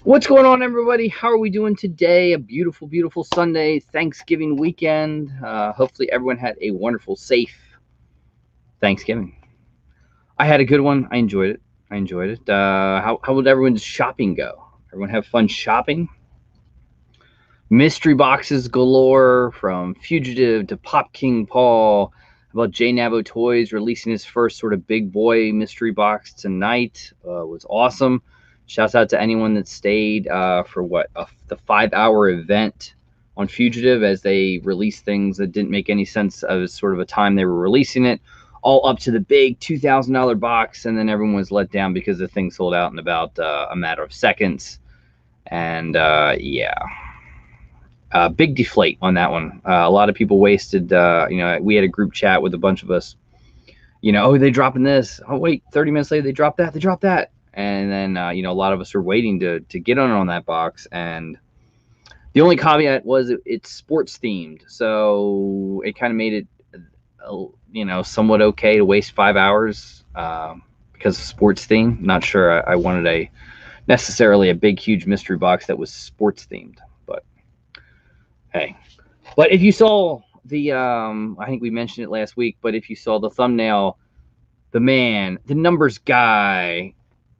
What's going on, everybody? How are we doing today? A beautiful, beautiful Sunday, Thanksgiving weekend. Hopefully, everyone had a wonderful, safe Thanksgiving. I had a good one. I enjoyed it. How would everyone's shopping go? Everyone have fun shopping? Mystery boxes galore from Fugitive to Pop King Paul. How about J Navo Toys releasing his first sort of big boy mystery box tonight? Was awesome. Shouts out to anyone that stayed for the 5 hour event on Fugitive as they released things that didn't make any sense as sort of a time they were releasing it, all up to the big $2,000 box, and then everyone was let down because the thing sold out in about a matter of seconds. And yeah, big deflate on that one. A lot of people wasted. We had a group chat with a bunch of us. Oh, they dropping this. Oh, wait, 30 minutes later, they dropped that. They dropped that. And then, a lot of us were waiting to get on that box. And the only caveat was it's sports themed. So it kind of made it, somewhat okay to waste 5 hours because of sports theme. Not sure I wanted necessarily a big, huge mystery box that was sports themed. But hey, but if you saw I think we mentioned it last week, but if you saw the thumbnail, the man, the numbers guy,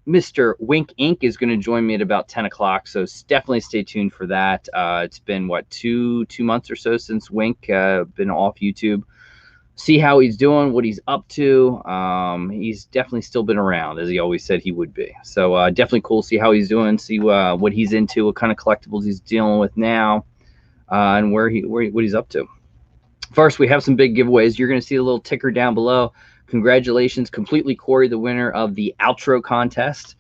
Mr. W1nkinc is going to join me at about 10 o'clock. So definitely stay tuned for that. It's been, two months or so since Wink been off YouTube. See how he's doing, what he's up to. He's definitely still been around, as he always said he would be. So definitely cool to see how he's doing, see what he's into, what kind of collectibles he's dealing with now, and what he's up to. First, we have some big giveaways. You're going to see a little ticker down below. Congratulations, Completely Corey, the winner of the outro contest.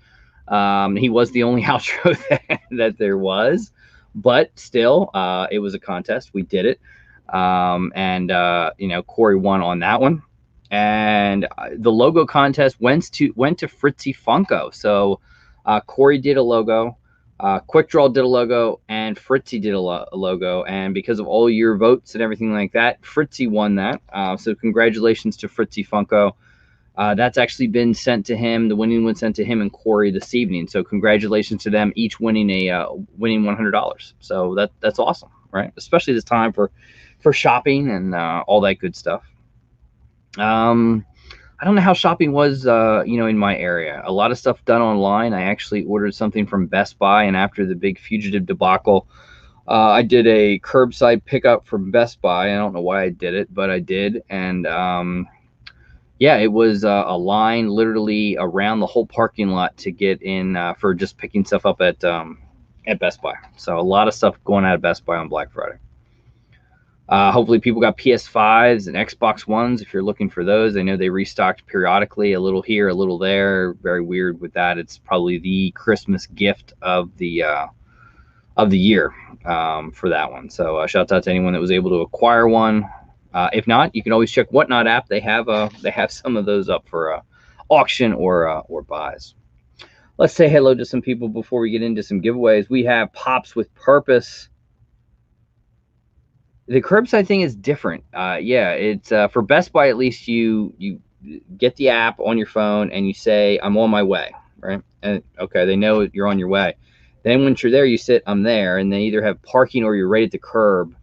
He was the only outro that there was, but still, it was a contest. We did it. Corey won on that one. And the logo contest went to Fritzy Funko. So Corey did a logo. Quick Draw did a logo, and Fritzy did a logo, and because of all your votes and everything like that, Fritzy won that. So congratulations to Fritzy Funko. That's actually been sent to him. The winning was sent to him and Corey this evening. So congratulations to them, each winning winning $100. So that's awesome, right? Especially this time for shopping and all that good stuff. I don't know how shopping was, in my area. A lot of stuff done online. I actually ordered something from Best Buy, and after the big Fugitive debacle, I did a curbside pickup from Best Buy. I don't know why I did it, but I did. And yeah, it was a line literally around the whole parking lot to get in for just picking stuff up at Best Buy. So a lot of stuff going out of Best Buy on Black Friday. Hopefully people got PS5s and Xbox Ones if you're looking for those. I know they restocked periodically, a little here, a little there. Very weird with that. It's probably the Christmas gift of the year for that one. So shout out to anyone that was able to acquire one. If not, you can always check Whatnot app. They have some of those up for auction or buys. Let's say hello to some people before we get into some giveaways. We have Pops with Purpose. The curbside thing is different. Yeah, it's for Best Buy, at least you get the app on your phone and you say, I'm on my way, right? And okay, they know you're on your way. Then once you're there, you sit, I'm there, and they either have parking or you're right at the curb.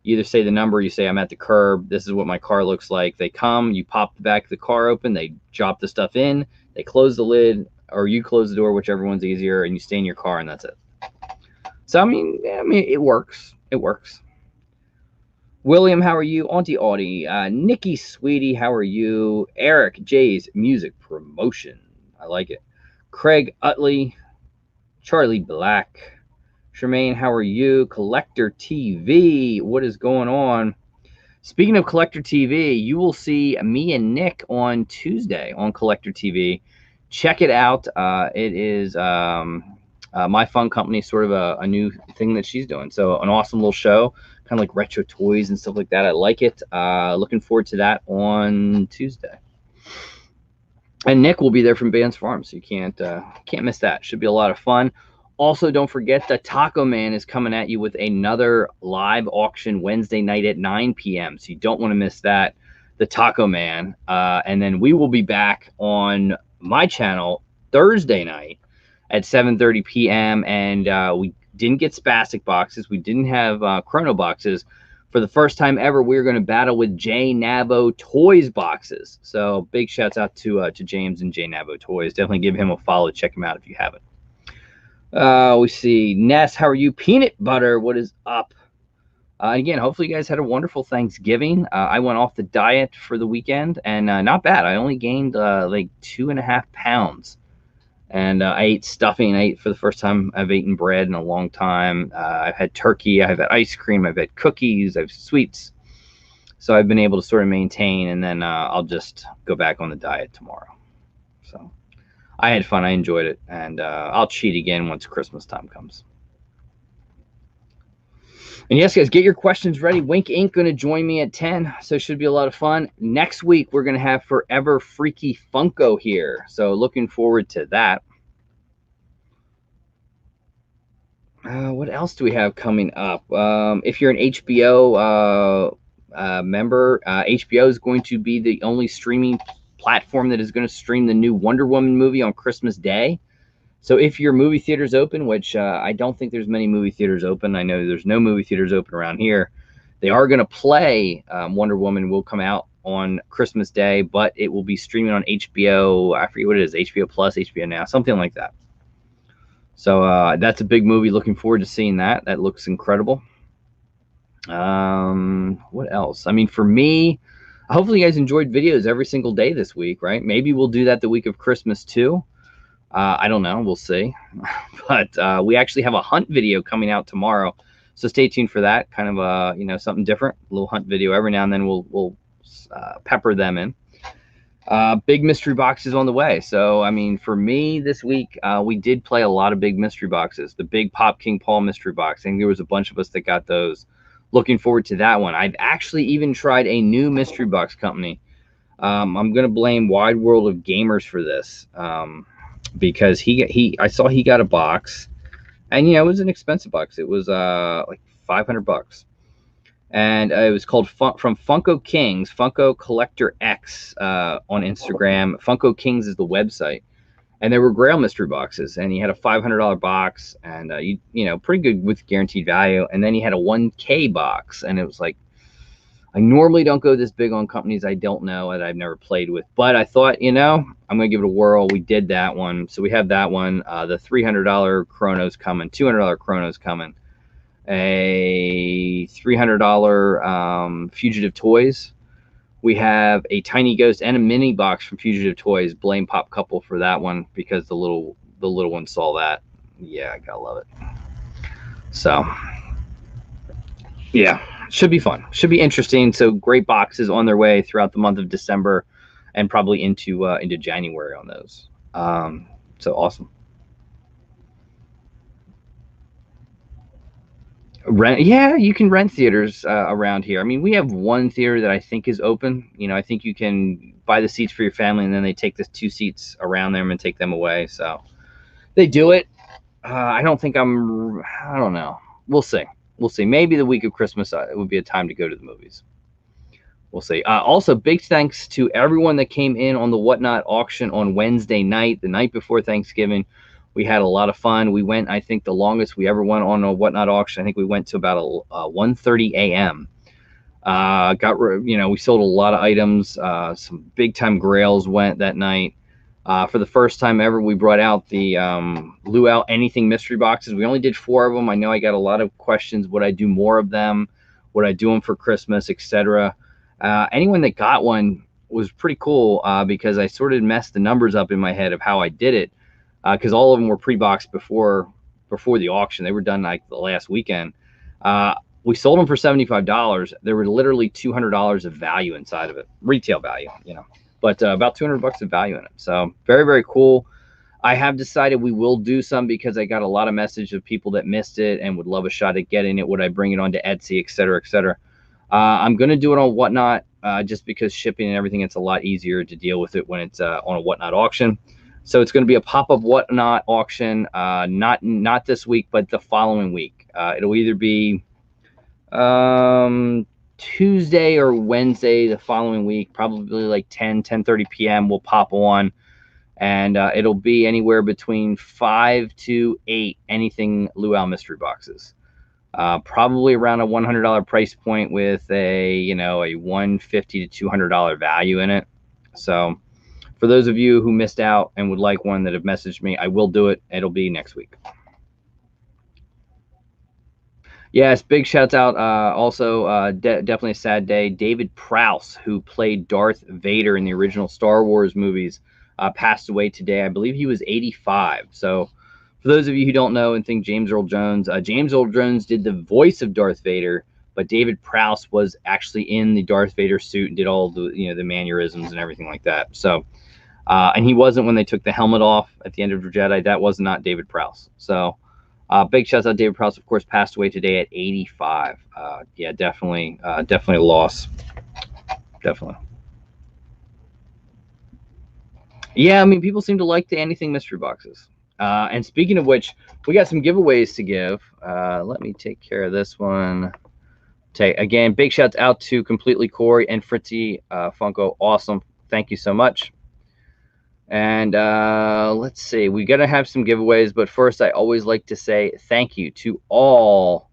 You either say the number, you say, I'm at the curb, this is what my car looks like. They come, you pop the back of the car open, they drop the stuff in, they close the lid, or you close the door, whichever one's easier, and you stay in your car, and that's it. So, I mean, it works. It works. William, how are you? Auntie Audie. Nikki Sweetie, how are you? Eric J's Music Promotion. I like it. Craig Utley. Charlie Black. Tremaine, how are you? Collector TV. What is going on? Speaking of Collector TV, you will see me and Nick on Tuesday on Collector TV. Check it out. It is My Fun Company, sort of a new thing that she's doing. So an awesome little show, kind of like retro toys and stuff like that. I like it. Looking forward to that on Tuesday. And Nick will be there from Bands Farm, so you can't miss that. Should be a lot of fun. Also, don't forget the Taco Man is coming at you with another live auction Wednesday night at 9 p.m. So you don't want to miss that. The Taco Man. And then we will be back on my channel Thursday night at 7:30 p.m. And we didn't get spastic boxes. We didn't have chrono boxes. For the first time ever, we're going to battle with J Navo Toys boxes. So big shouts out to James and J Navo Toys. Definitely give him a follow. Check him out if you haven't. We see Ness. How are you? Peanut butter. What is up? Again, hopefully you guys had a wonderful Thanksgiving. I went off the diet for the weekend, and not bad. I only gained like 2.5 pounds. And I ate stuffing. I ate for the first time I've eaten bread in a long time. I've had turkey. I've had ice cream. I've had cookies. I've sweets. So I've been able to sort of maintain, and then I'll just go back on the diet tomorrow. So I had fun. I enjoyed it, and I'll cheat again once Christmas time comes. And yes, guys, get your questions ready. Wink Inc. going to join me at 10, so it should be a lot of fun. Next week, we're going to have Forever Freaky Funko here, so looking forward to that. What else do we have coming up? If you're an HBO member, HBO is going to be the only streaming platform that is going to stream the new Wonder Woman movie on Christmas Day. So if your movie theater's open, which I don't think there's many movie theaters open. I know there's no movie theaters open around here. They are going to play Wonder Woman will come out on Christmas Day, but it will be streaming on HBO. I forget what it is, HBO Plus, HBO Now, something like that. So that's a big movie. Looking forward to seeing that. That looks incredible. What else? I mean, for me, hopefully you guys enjoyed videos every single day this week, right? Maybe we'll do that the week of Christmas too. I don't know. We'll see. But we actually have a hunt video coming out tomorrow. So stay tuned for that. Kind of a, something different. A little hunt video. Every now and then we'll pepper them in. Big mystery boxes on the way. So, I mean, for me this week, we did play a lot of big mystery boxes. The big Pop King Paul mystery box. I think there was a bunch of us that got those. Looking forward to that one. I've actually even tried a new mystery box company. I'm going to blame Wide World of Gamers for this. Because I saw he got a box, and it was an expensive box. It was like $500, and it was called from Funko Kings, Funko Collector X on Instagram. Funko Kings is the website, and there were Grail mystery boxes, and he had a $500 box, and pretty good with guaranteed value. And then he had a 1K box, and it was like, I normally don't go this big on companies I don't know and I've never played with, but I thought, I'm going to give it a whirl. We did that one. So we have that one. The $300 Chrono's coming, $200 Chrono's coming, a $300 Fugitive Toys. We have a Tiny Ghost and a mini box from Fugitive Toys. Blame Pop Couple for that one because the little one saw that. Yeah, I gotta love it. So, yeah. Should be fun. Should be interesting. So great boxes on their way throughout the month of December and probably into January on those. So awesome. Rent, yeah, you can rent theaters around here. I mean, we have one theater that I think is open. I think you can buy the seats for your family, and then they take the 2 seats around them and take them away. So they do it. I don't know. We'll see. We'll see. Maybe the week of Christmas it would be a time to go to the movies. We'll see. Also, big thanks to everyone that came in on the Whatnot auction on Wednesday night, the night before Thanksgiving. We had a lot of fun. We went, I think, the longest we ever went on a Whatnot auction. I think we went to about 1:30 a.m. We sold a lot of items. Some big time grails went that night. For the first time ever, we brought out the LUAU Anything mystery boxes. We only did 4 of them. I know I got a lot of questions. Would I do more of them? Would I do them for Christmas, etc.? Anyone that got one was pretty cool because I sort of messed the numbers up in my head of how I did it because all of them were pre-boxed before the auction. They were done like the last weekend. We sold them for $75. There were literally $200 of value inside of it, retail value, but about $200 of value in it. So very, very cool. I have decided we will do some because I got a lot of message of people that missed it and would love a shot at getting it. Would I bring it onto Etsy, et cetera, et cetera? I'm going to do it on Whatnot just because shipping and everything, it's a lot easier to deal with it when it's on a Whatnot auction. So it's going to be a pop-up Whatnot auction, not this week, but the following week. It'll either be Tuesday or Wednesday the following week, probably like 10:30 p.m. we'll pop on, and it'll be anywhere between 5 to 8 anything LUAU mystery boxes. Probably around a $100 price point with a a $150 to $200 value in it. So for those of you who missed out and would like one that have messaged me, I will do it. It'll be next week. Yes, big shouts out. Also, definitely a sad day. David Prowse, who played Darth Vader in the original Star Wars movies, passed away today. I believe he was 85. So for those of you who don't know and think James Earl Jones, James Earl Jones did the voice of Darth Vader, but David Prowse was actually in the Darth Vader suit and did all the the mannerisms and everything like that. So, and he wasn't when they took the helmet off at the end of Jedi. That was not David Prowse. So, big shouts out. David Prowse, of course, passed away today at 85. Yeah, definitely a loss. Definitely. Yeah, I mean, people seem to like the anything mystery boxes. And speaking of which, we got some giveaways to give. Let me take care of this one. Again, big shouts out to Completely Corey and Fritzy Funko. Awesome. Thank you so much. And let's see. We're going to have some giveaways. But first, I always like to say thank you to all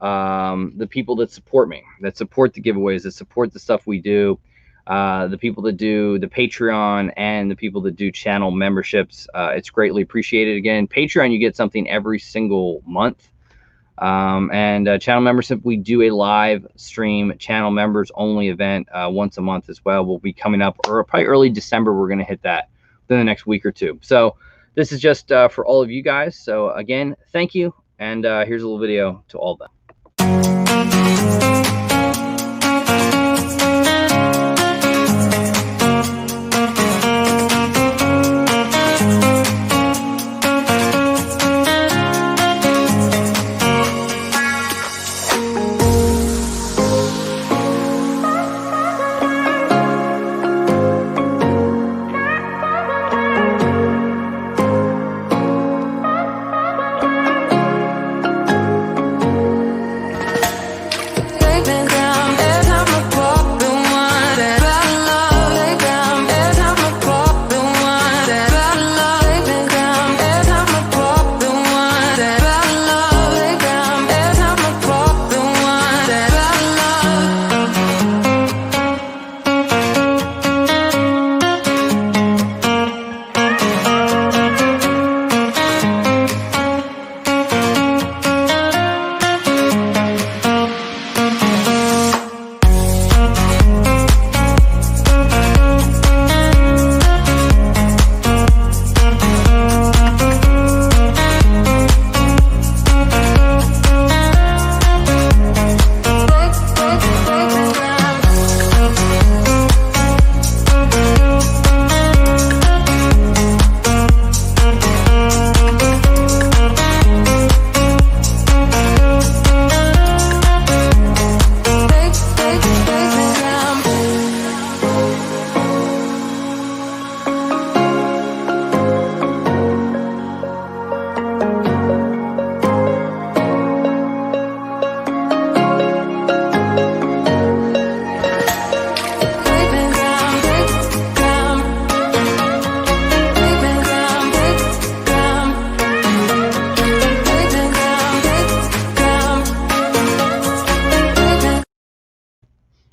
the people that support me, that support the giveaways, that support the stuff we do. The people that do the Patreon and the people that do channel memberships. It's greatly appreciated. Again, Patreon, you get something every single month. And channel membership, we do a live stream channel members only event once a month as well. We'll be coming up, or probably early December, we're going to hit that within the next week or two. So this is just for all of you guys. So again, thank you. And here's a little video to all of them.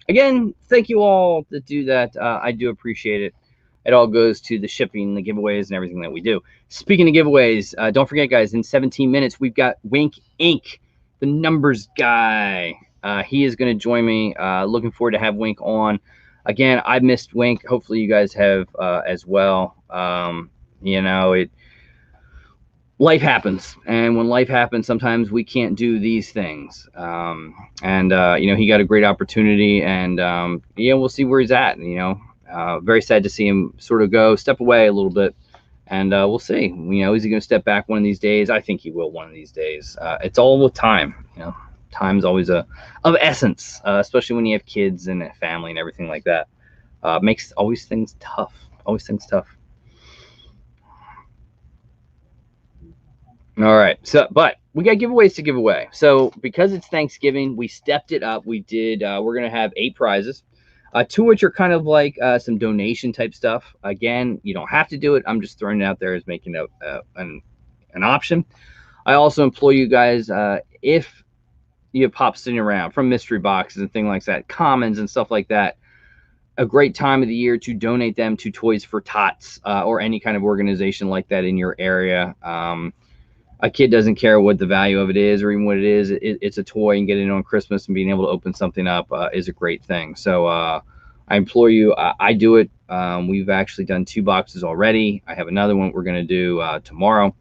Again, thank you all that do that. I do appreciate it. It all goes to the shipping, the giveaways, and everything that we do. Speaking of giveaways, don't forget, guys, in 17 minutes, we've got W1nkinc, the numbers guy. He is going to join me. Looking forward to have Wink on. Again, I've missed Wink. Hopefully you guys have as well. Life happens, and when life happens, sometimes we can't do these things. He got a great opportunity, and we'll see where he's at. Very sad to see him sort of step away a little bit, and we'll see. Is he going to step back one of these days? I think he will one of these days. It's all with time. Time's always of essence, especially when you have kids and a family and everything like that. Makes always things tough. All right, but we got giveaways to give away. So because it's Thanksgiving, we stepped it up. We're gonna have 8 prizes. Two which are kind of like some donation type stuff. Again, you don't have to do it. I'm just throwing it out there as making an option. I also employ you guys, if you have pops sitting around from mystery boxes and things like that, commons and stuff like that, a great time of the year to donate them to Toys for Tots or any kind of organization like that in your area. A kid doesn't care what the value of it is or even what it is. It's a toy, and getting it on Christmas and being able to open something up is a great thing. So I implore you, I do it. We've actually done 2 boxes already. I have another one we're going to do tomorrow,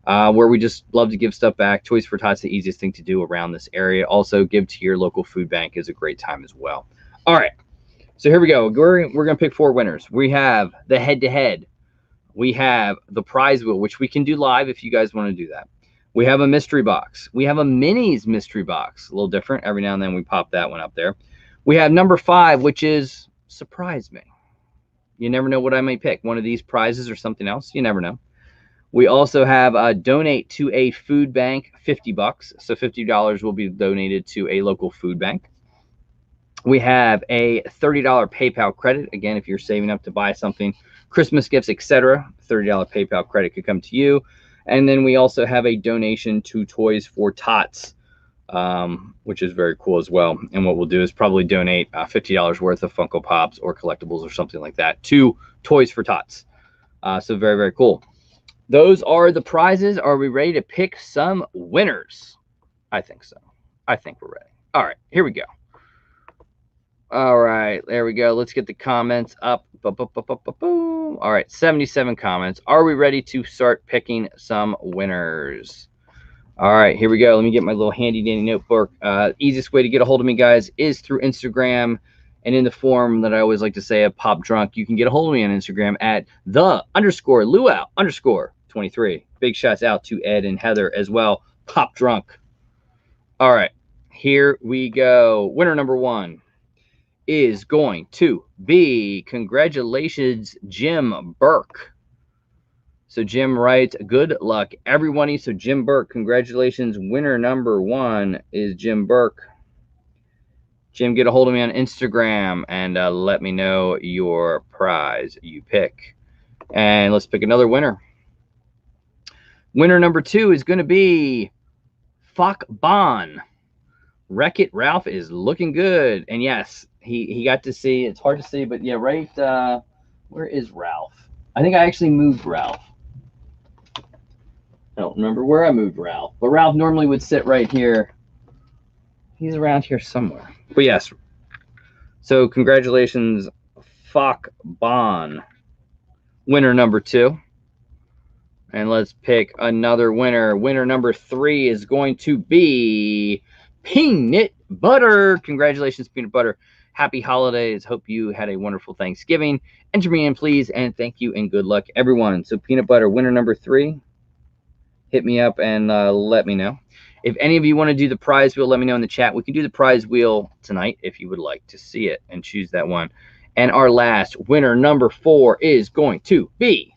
where we just love to give stuff back. Toys for Tots, the easiest thing to do around this area. Also, give to your local food bank is a great time as well. All right, so here we go. We're going to pick 4 winners. We have the head-to-head. We have the prize wheel, which we can do live if you guys want to do that. We have a mystery box. We have a minis mystery box. A little different. Every now and then we pop that one up there. We have number 5, which is surprise me. You never know what I may pick. One of these prizes or something else. You never know. We also have donate to a food bank, $50. So $50 will be donated to a local food bank. We have a $30 PayPal credit. Again, if you're saving up to buy something, Christmas gifts, etc., $30 PayPal credit could come to you. And then we also have a donation to Toys for Tots, which is very cool as well. And what we'll do is probably donate $50 worth of Funko Pops or collectibles or something like that to Toys for Tots. So very, very cool. Those are the prizes. Are we ready to pick some winners? I think so. I think we're ready. All right, here we go. All right, there we go. Let's get the comments up. Boom. All right, 77 comments. Are we ready to start picking some winners? All right, here we go. Let me get my little handy dandy notebook. Easiest way to get a hold of me, guys, is through Instagram. And in the form that I always like to say of Pop Drunk, you can get a hold of me on Instagram at _LUAU_23. Big shouts out to Ed and Heather as well. Pop Drunk. All right, here we go. Winner number 1 is going to be, congratulations, Jim Burke. So Jim writes, good luck, everyone. So Jim Burke, congratulations. Winner number 1 is Jim Burke. Jim, get a hold of me on Instagram and let me know your prize you pick. And let's pick another winner. Winner number 2 is going to be Fuck Bon. Wreck-It Ralph is looking good. And yes, he got to see, it's hard to see, but yeah, right, where is Ralph? I think I actually moved Ralph. I don't remember where I moved Ralph, but Ralph normally would sit right here. He's around here somewhere. But yes, so congratulations, Fuck Bon. Winner number 2. And let's pick another winner. Winner number 3 is going to be Peanut Butter. Congratulations, Peanut Butter. Happy holidays. Hope you had a wonderful Thanksgiving. Enter me in, please, and thank you and good luck, everyone. So Peanut Butter, winner number 3. Hit me up and let me know. If any of you want to do the prize wheel, let me know in the chat. We can do the prize wheel tonight if you would like to see it and choose that one. And our last winner number 4 is going to be,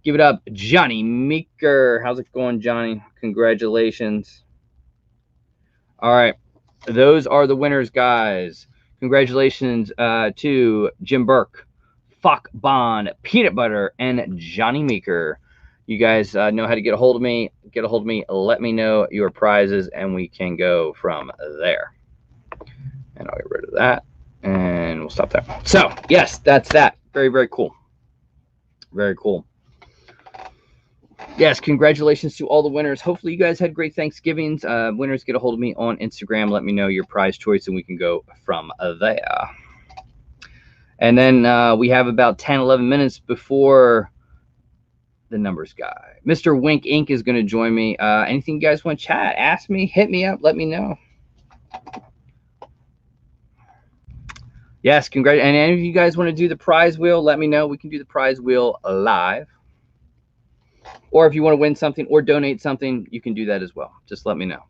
give it up, Johnny Meeker. How's it going, Johnny? Congratulations. All right, those are the winners, guys. Congratulations to Jim Burke, Fuck Bon, Peanut Butter, and Johnny Meeker. You guys know how to get a hold of me. Get a hold of me. Let me know your prizes, and we can go from there. And I'll get rid of that, and we'll stop there. So, yes, that's that. Very, very cool. Very cool. Yes, congratulations to all the winners. Hopefully, you guys had great Thanksgivings. Winners, get a hold of me on Instagram. Let me know your prize choice, and we can go from there. And then we have about 10, 11 minutes before the numbers guy. Mr. Wink Inc. is going to join me. Anything you guys want to chat? Ask me, hit me up, let me know. Yes, congrats. And any of you guys want to do the prize wheel, let me know. We can do the prize wheel live. Or if you want to win something or donate something, you can do that as well. Just let me know.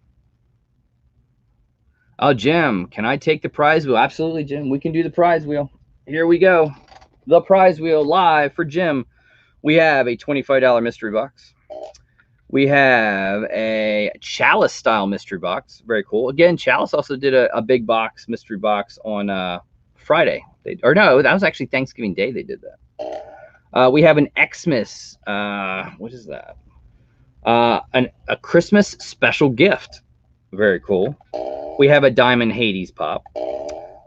Oh, Jim, can I take the prize wheel? Absolutely, Jim. We can do the prize wheel. Here we go. The prize wheel live for Jim. We have a $25 mystery box. We have a Chalice style mystery box. Very cool. Again, Chalice also did a big box, mystery box on Friday. Or no, that was actually Thanksgiving Day they did that. We have an Xmas. What is that? A Christmas special gift. Very cool. We have a Diamond Hades pop.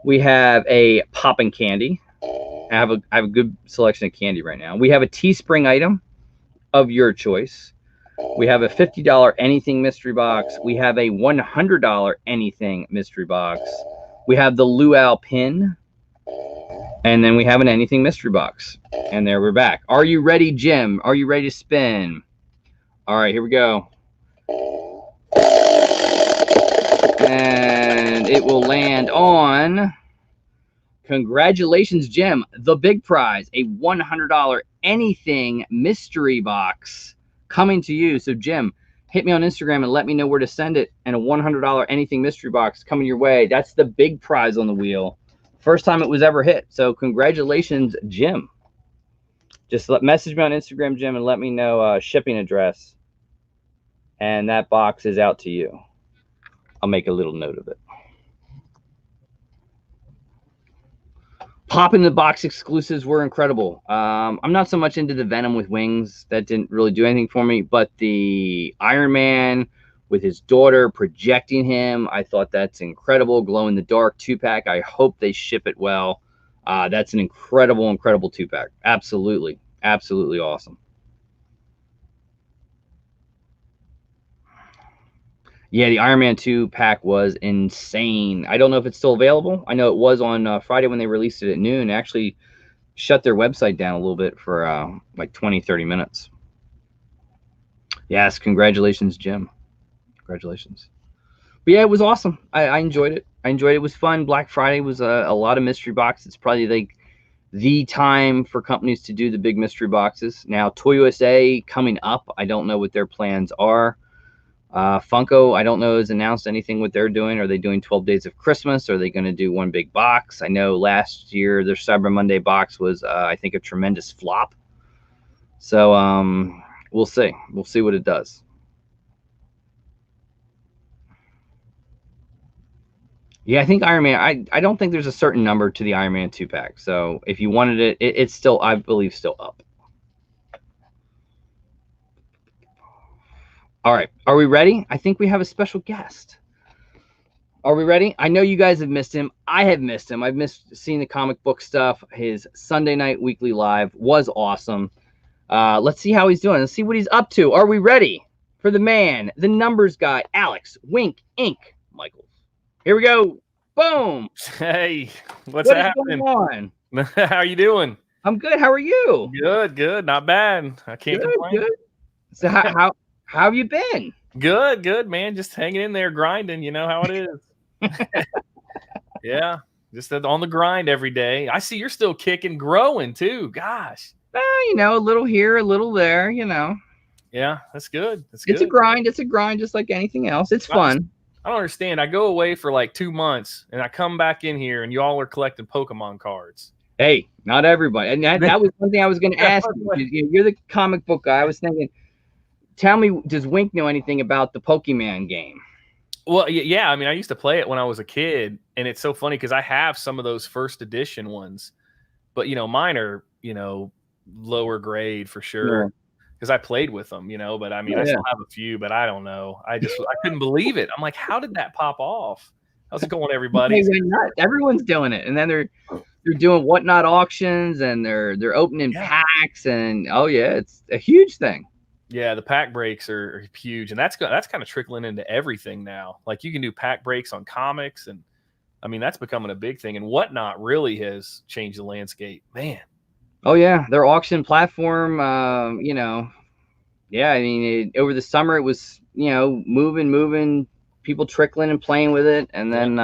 We have a Poppin' Candy. I have a good selection of candy right now. We have a Teespring item of your choice. We have a $50 anything mystery box. We have a $100 anything mystery box. We have the LUAU pin. And then we have an anything mystery box. And there we're back. Are you ready, Jim? Are you ready to spin? All right, here we go. And it will land on, congratulations, Jim, the big prize, a $100 anything mystery box coming to you. So, Jim, hit me on Instagram and let me know where to send it. And a $100 anything mystery box coming your way. That's the big prize on the wheel. First time it was ever hit. So, congratulations, Jim. Just message me on Instagram, Jim, and let me know shipping address. And that box is out to you. I'll make a little note of it. Pop in the box exclusives were incredible. I'm not so much into the Venom with wings. That didn't really do anything for me. But the Iron Man with his daughter projecting him, I thought that's incredible. Glow in the dark 2-pack. I hope they ship it well. That's an incredible, incredible 2-pack. Absolutely, absolutely awesome. Yeah, the Iron Man 2-pack was insane. I don't know if it's still available. I know it was on Friday when they released it at noon. They actually shut their website down a little bit for like 20, 30 minutes. Yes, congratulations, Jim. Congratulations. But yeah, it was awesome. I enjoyed it. I enjoyed it. It was fun. Black Friday was a lot of mystery boxes. It's probably like the time for companies to do the big mystery boxes. Now, Toy USA coming up. I don't know what their plans are. Funko, I don't know, has announced anything what they're doing. Are they doing 12 Days of Christmas? Are they going to do one big box? I know last year their Cyber Monday box was, I think, a tremendous flop. So we'll see. We'll see what it does. Yeah, I think Iron Man, I don't think there's a certain number to the Iron Man 2-pack. So if you wanted it, it's still, I believe, still up. All right, are we ready? I think we have a special guest. Are we ready? I know you guys have missed him. I have missed him. I've missed seeing the comic book stuff. His Sunday night weekly live was awesome. Let's see how he's doing. Let's see what he's up to. Are we ready for the man, the numbers guy, Alex Wink Inc. Michaels? Here we go. Boom. Hey, what's happening? Going on? How are you doing? I'm good. How are you? Good, good. Not bad. I can't complain. Good. So how have you been? Good, man. Just hanging in there, grinding. You know how it is. Yeah, just on the grind every day. I see you're still kicking, growing too. Gosh. You know, a little here, a little there. You know. Yeah, that's good. That's good. It's a grind. It's a grind, just like anything else. It's fun. I don't understand. I go away for like 2 months, and I come back in here, and you all are collecting Pokemon cards. Hey, not everybody. And that was one thing I was going to ask you. You're the comic book guy. I was thinking, tell me, does Wink know anything about the Pokemon game? Well, yeah. I mean, I used to play it when I was a kid, and it's so funny because I have some of those first edition ones, but mine are lower grade for sure. Yeah. Because I played with them, but I mean, I still have a few, but I don't know. I couldn't believe it. I'm like, how did that pop off? How's it going, everybody? Everyone's doing it, and then they're doing whatnot auctions, and they're opening packs, and oh yeah, it's a huge thing. Yeah, the pack breaks are huge, and that's kind of trickling into everything now. Like you can do pack breaks on comics, and I mean that's becoming a big thing. And whatnot really has changed the landscape, man. Oh yeah, their auction platform, yeah, I mean, over the summer it was, moving, people trickling and playing with it, and then,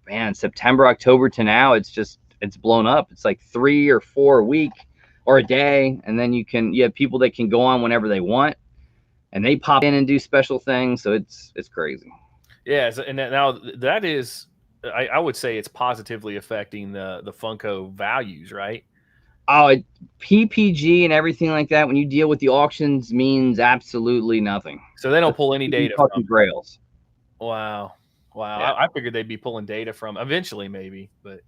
man, September, October to now, it's blown up. It's like 3 or 4 a week or a day, and then you have people that can go on whenever they want, and they pop in and do special things, so it's crazy. Yeah, and now that is, I would say it's positively affecting the Funko values, right? Oh, PPG and everything like that, when you deal with the auctions, means absolutely nothing. So they don't pull any data from grails. Wow. Wow. Yeah. I figured they'd be pulling data from eventually, maybe, but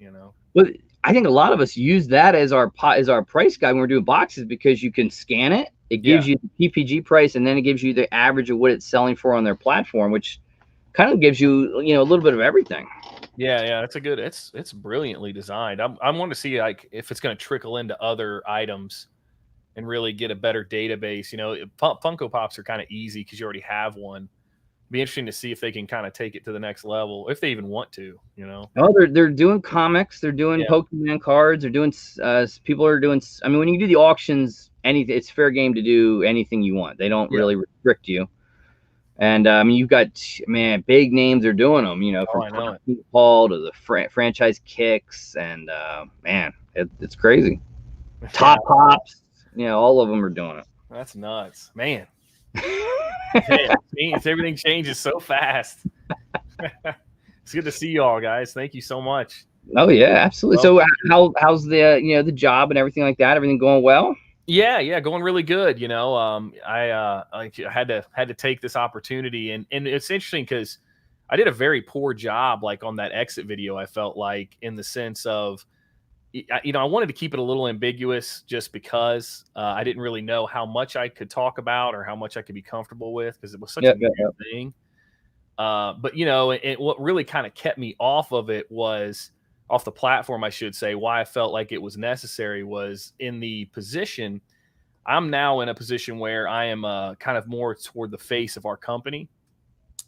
Well, I think a lot of us use that as our price guide when we're doing boxes, because you can scan it. It gives you the PPG price, and then it gives you the average of what it's selling for on their platform, which kind of gives you, a little bit of everything. Yeah, that's a good. It's brilliantly designed. I'm wanting to see like if it's going to trickle into other items and really get a better database. Funko Pops are kind of easy because you already have one. Be interesting to see if they can kind of take it to the next level, if they even want to. Oh, they're doing comics, they're doing Pokemon cards, they're doing people are doing. I mean, when you do the auctions, anything, it's fair game to do anything you want. They don't really restrict you. And I mean, you've got, man, big names are doing them. From Paul to the franchise kicks, and man, it's crazy. Top Pops, all of them are doing it. That's nuts, man. Everything changes so fast. It's good to see you all, guys. Thank you so much. Oh yeah, absolutely. Well, so how's the the job and everything like that? Everything going well? Yeah, going really good. I had to take this opportunity, and it's interesting because I did a very poor job, like on that exit video. I felt like, in the sense of, I wanted to keep it a little ambiguous, just because I didn't really know how much I could talk about or how much I could be comfortable with, because it was such a new thing. But what really kind of kept me off of it was, off the platform, I should say, why I felt like it was necessary was in the position. I'm now in a position where I am kind of more toward the face of our company.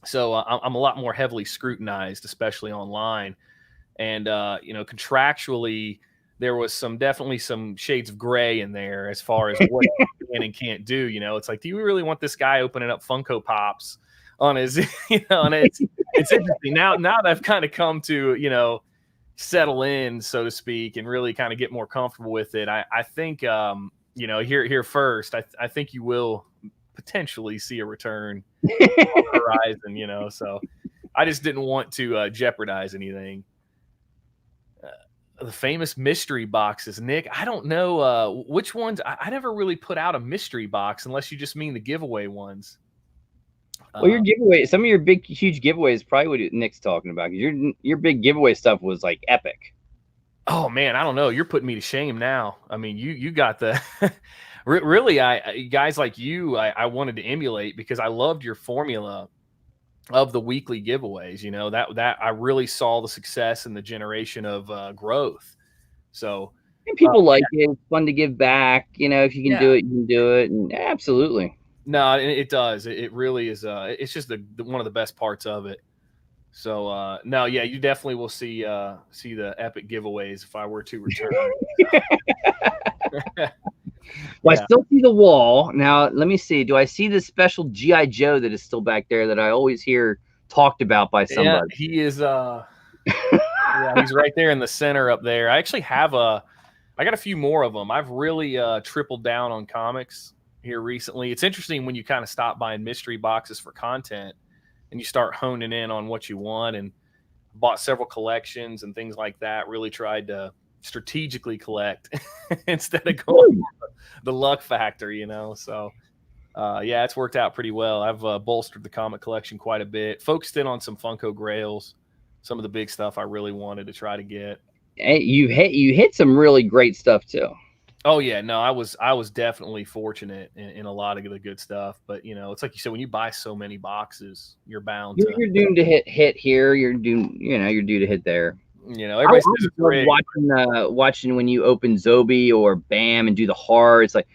So I'm a lot more heavily scrutinized, especially online. And, contractually, there was definitely some shades of gray in there as far as what you can and can't do. It's like, do you really want this guy opening up Funko Pops on his, and it's interesting now that I've kind of come to, settle in, so to speak, and really kind of get more comfortable with it. I think, here first, I think you will potentially see a return on the horizon, so I just didn't want to jeopardize anything. The famous mystery boxes, Nick. I don't know which ones. I never really put out a mystery box, unless you just mean the giveaway ones. Well, your giveaway, some of your big, huge giveaways, probably what Nick's talking about. Because your big giveaway stuff was like epic. Oh man, I don't know. You're putting me to shame now. I mean, you got the really. Guys like you, I wanted to emulate, because I loved your formula of the weekly giveaways. That I really saw the success and the generation of growth. So, and people like it. It's fun to give back. If you can do it, you can do it. And absolutely. No, it does. It really is. It's just one of the best parts of it. So no, yeah, you definitely will see the epic giveaways if I were to return. Well, I still see the wall. Now, let me see. Do I see this special G.I. Joe that is still back there that I always hear talked about by somebody? Yeah, he is. Yeah, he's right there in the center up there. I actually have I got a few more of them. I've really tripled down on comics here recently. It's interesting when you kind of stop buying mystery boxes for content and you start honing in on what you want, and bought several collections and things like that. Really tried to strategically collect instead of going the luck factor, So yeah, it's worked out pretty well. I've bolstered the comic collection quite a bit, focused in on some Funko Grails, some of the big stuff I really wanted to try to get. Hey, you hit some really great stuff too. Oh yeah, no, I was definitely fortunate in a lot of the good stuff, but it's like you said, when you buy so many boxes, you're bound to. You're doomed to hit here. You're doomed. You're due to hit there. Everybody says it's watching when you open Zobi or Bam and do the horror. It's like,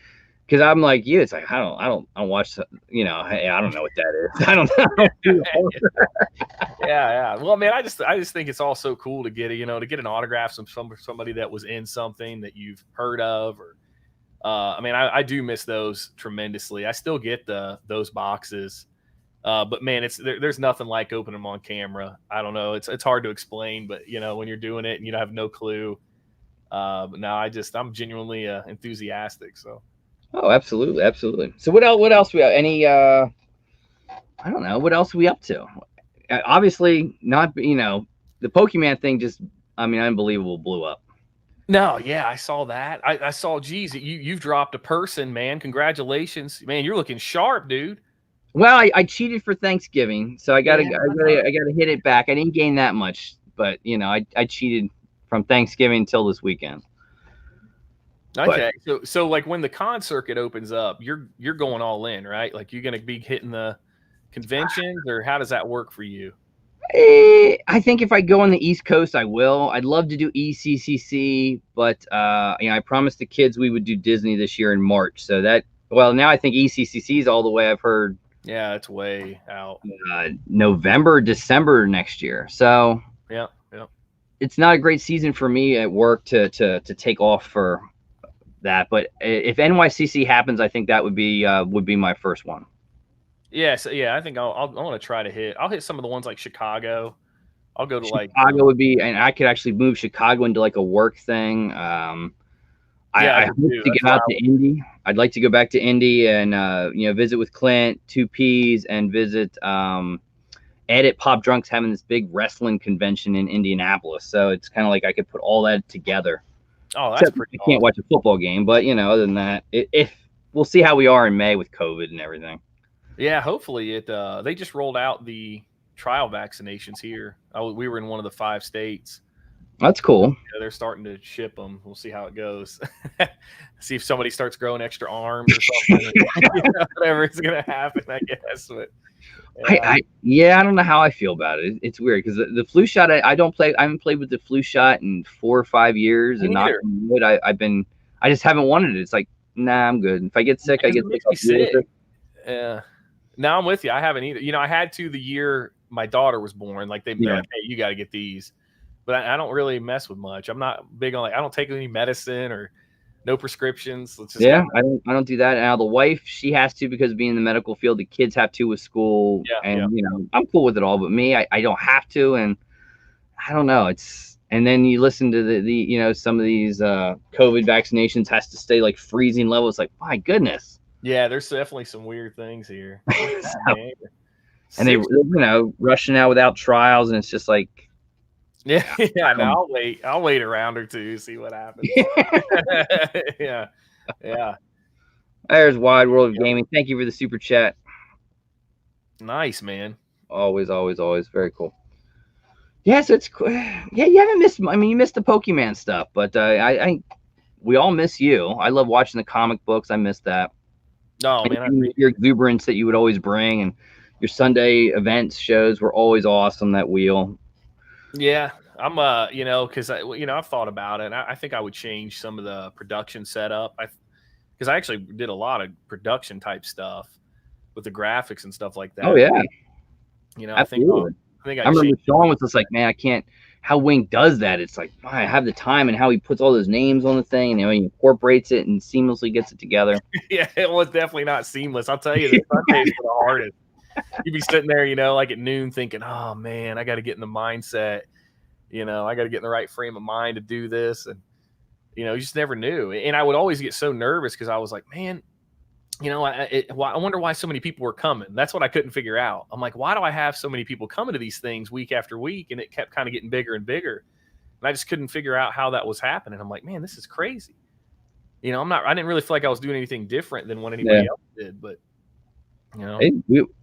because I'm like you. It's like I don't watch. I don't know what that is. I don't know. Yeah. Well, man, I just think it's all so cool to get to get an autograph from somebody that was in something that you've heard of, or I mean, I do miss those tremendously. I still get those boxes, but man, there's nothing like opening them on camera. I don't know. It's hard to explain, but when you're doing it and you have no clue. But now I'm genuinely enthusiastic. So. Oh, absolutely. So what else we have? Any I don't know, what else are we up to? Obviously not, the Pokemon thing just, unbelievable, blew up. No, yeah, I saw that. I saw, geez, you've dropped a person, man. Congratulations, man. You're looking sharp, dude. Well, I cheated for Thanksgiving, so I gotta hit it back. I didn't gain that much, but you know, I cheated from Thanksgiving until this weekend. Okay, so like when the con circuit opens up, you're going all in, right? Like you're gonna be hitting the conventions, or how does that work for you? I think if I go on the East Coast, I will. I'd love to do ECCC, but you know, I promised the kids we would do Disney this year in March. So that, well, now I think ECCC is all the way. I've heard. Yeah, it's way out. November, December next year. So yeah, it's not a great season for me at work to take off for that. But if NYCC happens, I think that would be my first one. Yeah, so yeah, I think I want to try to hit. I'll hit some of the ones like Chicago. I'll go to Chicago would be, and I could actually move Chicago into like a work thing. I hope to get out to Indy. I'd like to go back to Indy and you know, visit with Clint, 2Ps, and visit Ed at Pop Drunk's having this big wrestling convention in Indianapolis. So it's kind of like I could put all that together. Oh, that's pretty. I can't watch a football game, but you know, other than that, if we'll see how we are in May with COVID and everything. Yeah, hopefully they just rolled out the trial vaccinations here. We were in one of the 5 states. That's cool. Yeah, they're starting to ship them. We'll see how it goes. See if somebody starts growing extra arms or something. You know, whatever is going to happen, I guess. But I don't know how I feel about it. It's weird because the flu shot, I haven't played with the flu shot in 4 or 5g years, and not good. I just haven't wanted it. It's like, nah, I'm good. If I get sick, I get sick. Yeah. No, I'm with you. I haven't either. You know, I had to the year my daughter was born. Like they're like, hey, you got to get these. But I don't really mess with much. I'm not big on I don't take any medicine or no prescriptions. I don't do that. Now the wife, she has to because being in the medical field, the kids have to with school. You know, I'm cool with it all, but me, I don't have to, and I don't know. And then you listen to the you know, some of these COVID vaccinations has to stay like freezing levels. Like, my goodness. Yeah, there's definitely some weird things here. And they, you know, rushing out without trials, and it's just like, yeah. No, I'll wait a round or two, see what happens. yeah. There's Wide World of Gaming. Thank you for the super chat. Nice, man. Always very cool. Yes, it's cool. Yeah, you haven't missed. I mean, you missed the Pokemon stuff, but we all miss you. I love watching the comic books. I miss that. Oh man, your exuberance that you would always bring, and your Sunday events shows were always awesome. That wheel. Yeah, I'm you know, because I've thought about it. I think I would change some of the production setup. Because I actually did a lot of production type stuff with the graphics and stuff like that. Oh yeah. You know, absolutely. I remember Sean was just like, man, I can't. How Wink does that? It's like, I have the time, and how he puts all those names on the thing, and you know, he incorporates it and seamlessly gets it together. Yeah, it was definitely not seamless. I'll tell you, the Sundays were the hardest. You'd be sitting there, you know, like at noon thinking, oh man, I got to get in the mindset, you know, I got to get in the right frame of mind to do this. And, you know, you just never knew. And I would always get so nervous because I was like, man, you know, I wonder why so many people were coming. That's what I couldn't figure out. I'm like, why do I have so many people coming to these things week after week? And it kept kind of getting bigger and bigger. And I just couldn't figure out how that was happening. I'm like, man, this is crazy. You know, I didn't really feel like I was doing anything different than what anybody else did, but you know,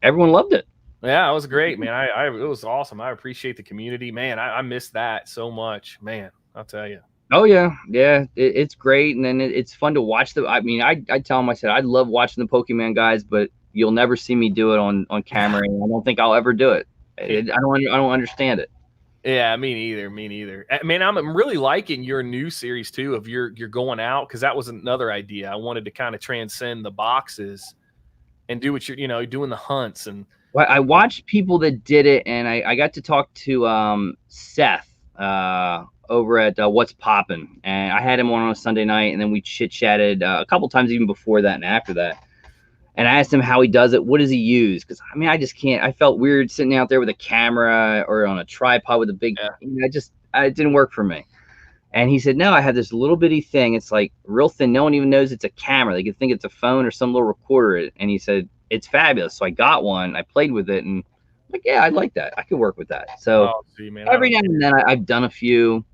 everyone loved it. Yeah, it was great, man. It was awesome. I appreciate the community, man. I miss that so much, man. I'll tell you. Oh yeah, it's great, and then it's fun to watch them. I mean, I tell them, I said I love watching the Pokemon guys, but you'll never see me do it on camera, and I don't think I'll ever do it. I don't understand it. Yeah, me neither. I mean, I'm really liking your new series too of you're going out, because that was another idea. I wanted to kind of transcend the boxes and do what you're doing the hunts. And I watched people that did it, and I got to talk to Seth over at What's Poppin', and I had him on a Sunday night, and then we chit-chatted a couple times even before that and after that. And I asked him how he does it. What does he use? Because I mean, I just can't. I felt weird sitting out there with a camera or on a tripod with a big. It didn't work for me. And he said, no, I have this little bitty thing. It's like real thin. No one even knows it's a camera. They could think it's a phone or some little recorder. And he said, it's fabulous. So I got one. I played with it, and like, yeah, I like that. I could work with that. So every now and then I've done a few.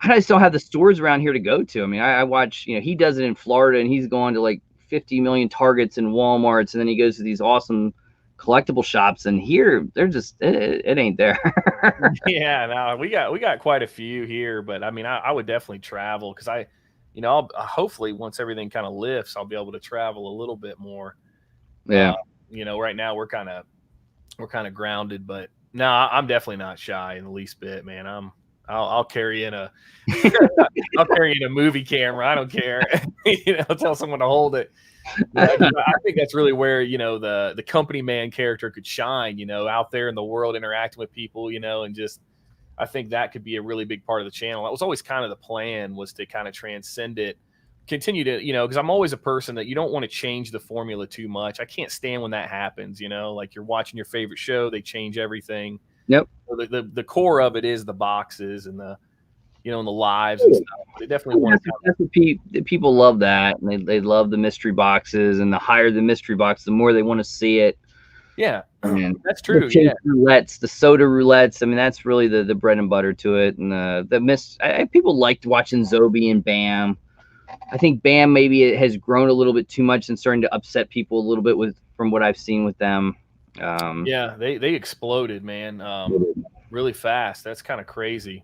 I just don't have the stores around here to go to. I mean, I watch, he does it in Florida, and he's going to like 50 million Targets and Walmarts, and then he goes to these awesome collectible shops, and here they're just it ain't there. Yeah, no, we got quite a few here, but I mean, I would definitely travel because I'll hopefully once everything kind of lifts, I'll be able to travel a little bit more. Yeah. Right now we're kind of grounded, but no, I'm definitely not shy in the least bit, man. I'll carry in a I'll carry in a movie camera. I don't care. Tell someone to hold it. I think that's really where the company man character could shine. Out there in the world, interacting with people. And just I think that could be a really big part of the channel. That was always kind of the plan, was to kind of transcend it, continue to because I'm always a person that you don't want to change the formula too much. I can't stand when that happens. Like you're watching your favorite show, they change everything. Yep. So the core of it is the boxes and the and the lives and stuff. They definitely want to. That's what people love that, and they love the mystery boxes, and the higher the mystery box, the more they want to see it. Yeah, and that's true. The roulettes, the soda roulettes. I mean, that's really the bread and butter to it. And people liked watching Zobi and Bam. I think Bam maybe it has grown a little bit too much and starting to upset people a little bit from what I've seen with them. Yeah, they exploded, man, really fast. That's kind of crazy.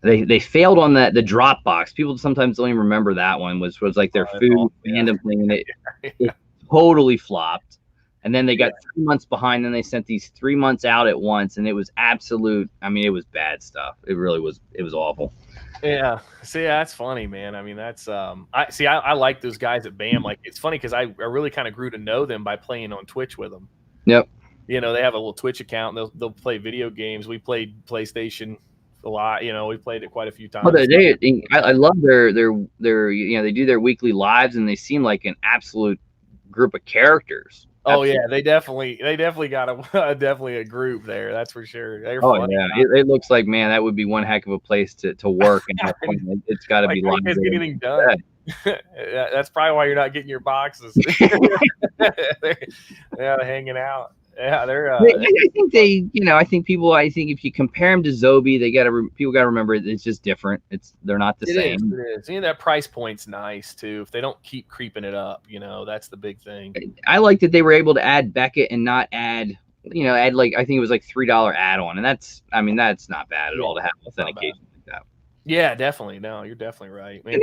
They failed on the drop box. People sometimes don't even remember that one was like their food fandom thing, and it totally flopped. And then they got 3 months behind. Then they sent these 3 months out at once, and it was absolute. I mean, it was bad stuff. It really was. It was awful. Yeah. See, that's funny, man. I mean, that's I like those guys at BAM. Like, it's funny because I really kind of grew to know them by playing on Twitch with them. Yep. They have a little Twitch account. They'll play video games. We played PlayStation a lot. We played it quite a few times. I love their they do their weekly lives, and they seem like an absolute group of characters. Oh yeah, they definitely got definitely a group there. That's for sure. Funny, yeah, it looks like, man, that would be one heck of a place to work. And it's got to be like, get anything done. That's probably why you're not getting your boxes. they're hanging out. Yeah, they're. I think if you compare them to Zobi, people got to remember it's just different. They're not the same. It is. That price point's nice too. If they don't keep creeping it up, that's the big thing. I like that they were able to add Beckett and not add like, I think it was like $3 add-on, and that's not bad at all to have authentication like that. Yeah, definitely. No, you're definitely right. Man,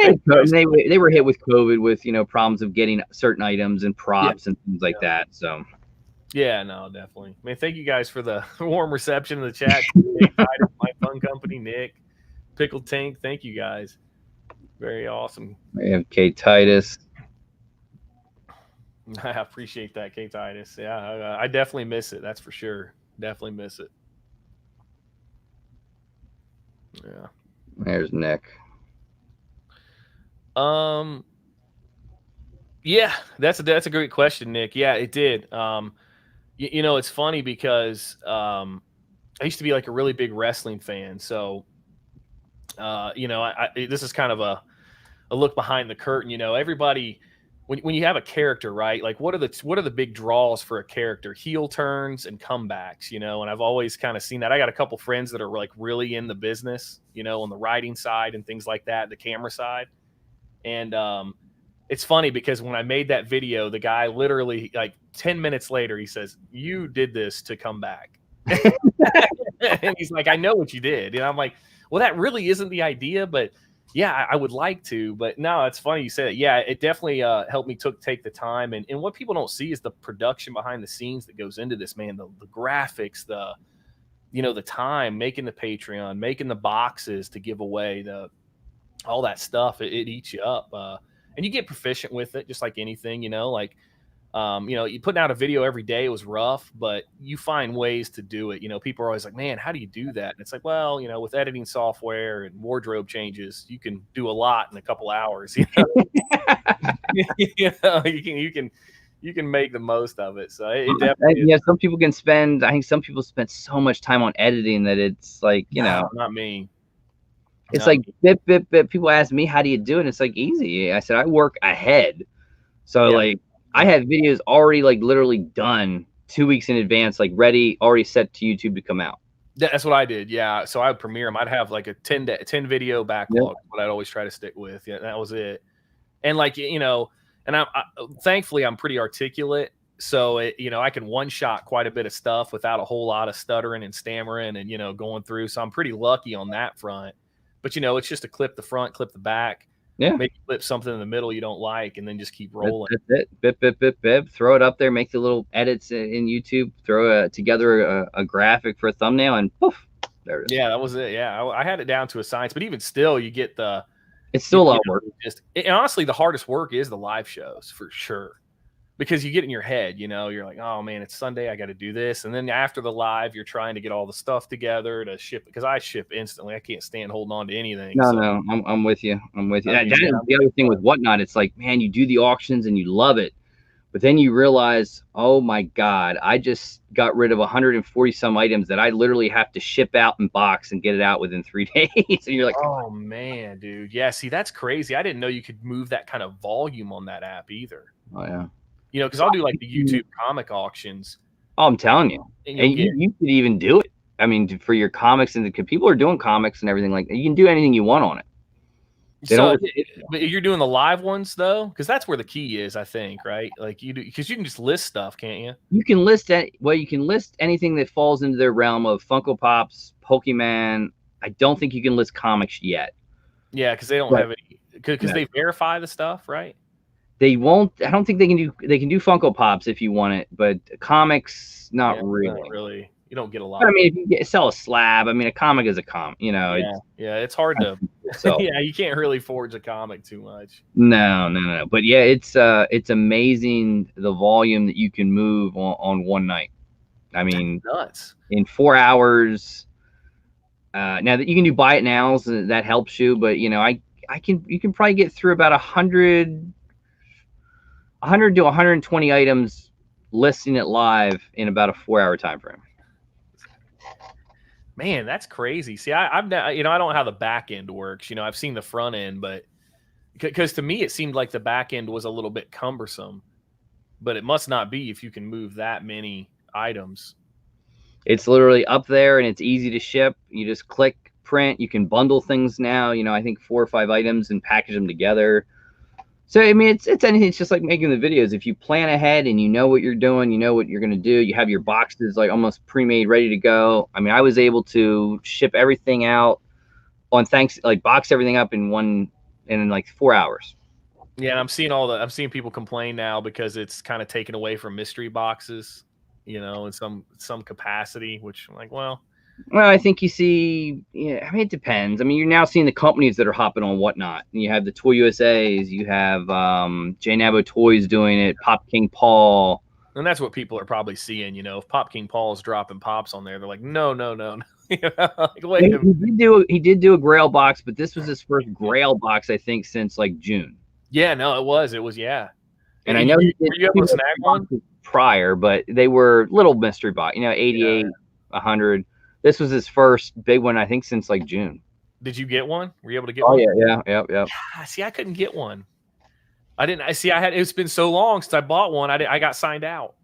they were hit with COVID with problems of getting certain items and props and things like that. So. Yeah, no, definitely. Man, thank you guys for the warm reception in the chat. My fun company, Nick, Pickle Tank. Thank you guys. Very awesome. We have K Titus. I appreciate that, K Titus. Yeah, I definitely miss it. That's for sure. Definitely miss it. Yeah. There's Nick. Yeah, that's a great question, Nick. Yeah, it did. It's funny because I used to be like a really big wrestling fan. So, this is kind of a look behind the curtain. Everybody, when you have a character, right? Like, what are the big draws for a character? Heel turns and comebacks. And I've always kind of seen that. I got a couple friends that are like really in the business, on the writing side and things like that, the camera side, and it's funny because when I made that video, the guy literally, like 10 minutes later, he says, "You did this to come back." And he's like, "I know what you did." And I'm like, well, that really isn't the idea, but yeah, I would like to. But no, it's funny you said it. Yeah, it definitely helped me take the time. And what people don't see is the production behind the scenes that goes into this, man. The graphics, the time, making the Patreon, making the boxes to give away, all that stuff. It eats you up. And you get proficient with it, just like anything, you putting out a video every day was rough, but you find ways to do it. People are always like, man, how do you do that? And it's like, well, with editing software and wardrobe changes, you can do a lot in a couple hours. You can make the most of it. So it definitely some people can spend. I think some people spend so much time on editing that it's like, no, not me. It's like bit. People ask me, how do you do it? And it's like, easy. I said, I work ahead. So like, I have videos already like literally done 2 weeks in advance, like ready, already set to YouTube to come out. That's what I did. Yeah. So I would premiere them. I'd have like a 10 video backlog, what I'd always try to stick with. Yeah, that was it. And like, and And thankfully I'm pretty articulate. So I can one shot quite a bit of stuff without a whole lot of stuttering and stammering and, going through. So I'm pretty lucky on that front, but it's just to clip the front, clip the back. Yeah. Maybe flip something in the middle you don't like, and then just keep rolling. That's it. Bip, bip, bip, bip. Throw it up there. Make the little edits in YouTube. Throw together a graphic for a thumbnail, and poof, there it is. Yeah, that was it. Yeah, I had it down to a science, but even still, you get the. It's still a lot of work. And honestly, the hardest work is the live shows for sure, because you get in your head. You're like, oh man, it's Sunday. I got to do this, and then after the live, you're trying to get all the stuff together to ship, because I ship instantly. I can't stand holding on to anything. No, I'm with you. I'm with you. That is the other thing with Whatnot. It's like, man, you do the auctions and you love it, but then you realize, oh my God, I just got rid of 140 some items that I literally have to ship out and box and get it out within 3 days. And you're like, oh man, dude. Yeah, see, that's crazy. I didn't know you could move that kind of volume on that app either. Oh yeah. Because I'll do like the YouTube comic auctions. Oh, I'm telling you. And you could even do it. I mean, for your comics, and people are doing comics and everything like that. You can do anything you want on it. But you're doing the live ones though, because that's where the key is, I think, right? Like you do, because you can just list stuff, can't you? You can list that. Well, you can list anything that falls into their realm of Funko Pops, Pokemon. I don't think you can list comics yet. Yeah, because they don't have any. Because they verify the stuff, right? They won't. I don't think they can do. They can do Funko Pops if you want it, but comics, not really. Not really. You don't get a lot. I mean, if you sell a slab, I mean, a comic is a comic. It's hard to. Yeah, you can't really forge a comic too much. No. But yeah, it's amazing the volume that you can move on one night. I mean, that's nuts. In 4 hours. Now that you can do buy it nows, that helps you. But you can probably get through about 100 to 120 items listing it live in about a 4-hour time frame. Man, that's crazy. See, I don't know how the back end works. I've seen the front end, but because to me it seemed like the back end was a little bit cumbersome, but it must not be if you can move that many items. It's literally up there and it's easy to ship. You just click print. You can bundle things now. I think 4 or 5 items and package them together. So, I mean, it's anything. It's just like making the videos. If you plan ahead and you know what you're doing, you know what you're going to do, you have your boxes like almost pre-made, ready to go. I mean, I was able to ship everything out on box everything up in like 4 hours. Yeah, and I'm seeing people complain now because it's kind of taken away from mystery boxes, in some capacity, which I'm like, well, I think you see, I mean, it depends. I mean, you're now seeing the companies that are hopping on Whatnot. You have the Toy USAs, you have J Toys doing it, Pop King Paul. And that's what people are probably seeing, if Pop King Paul is dropping pops on there, they're like, no. Wait, he did do a Grail box, but this was his first Grail box, I think, since like June. Yeah, no, it was, yeah. And I know you able to snag one prior, but they were little mystery box, 88, 100. This was his first big one, I think, since like June. Did you get one? Were you able to get one? Yeah. See, I couldn't get one. I didn't. It's been so long since I bought one. I got signed out.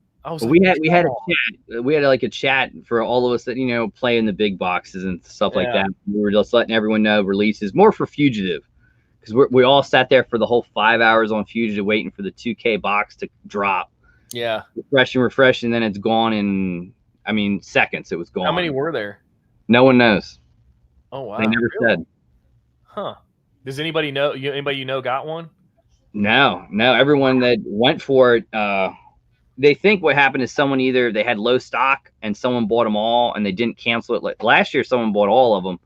We had a chat. We had like a chat for all of us that play in the big boxes and stuff like that. We were just letting everyone know releases more for Fugitive, because we all sat there for the whole 5 hours on Fugitive waiting for the 2K box to drop. Yeah, refresh, and then it's gone in. I mean, seconds. It was gone. How many were there? No one knows. Oh wow! They never said. Huh? Does anybody know? Anybody got one? No. Everyone that went for it, they think what happened is someone either they had low stock and someone bought them all and they didn't cancel it. Like last year, someone bought all of them,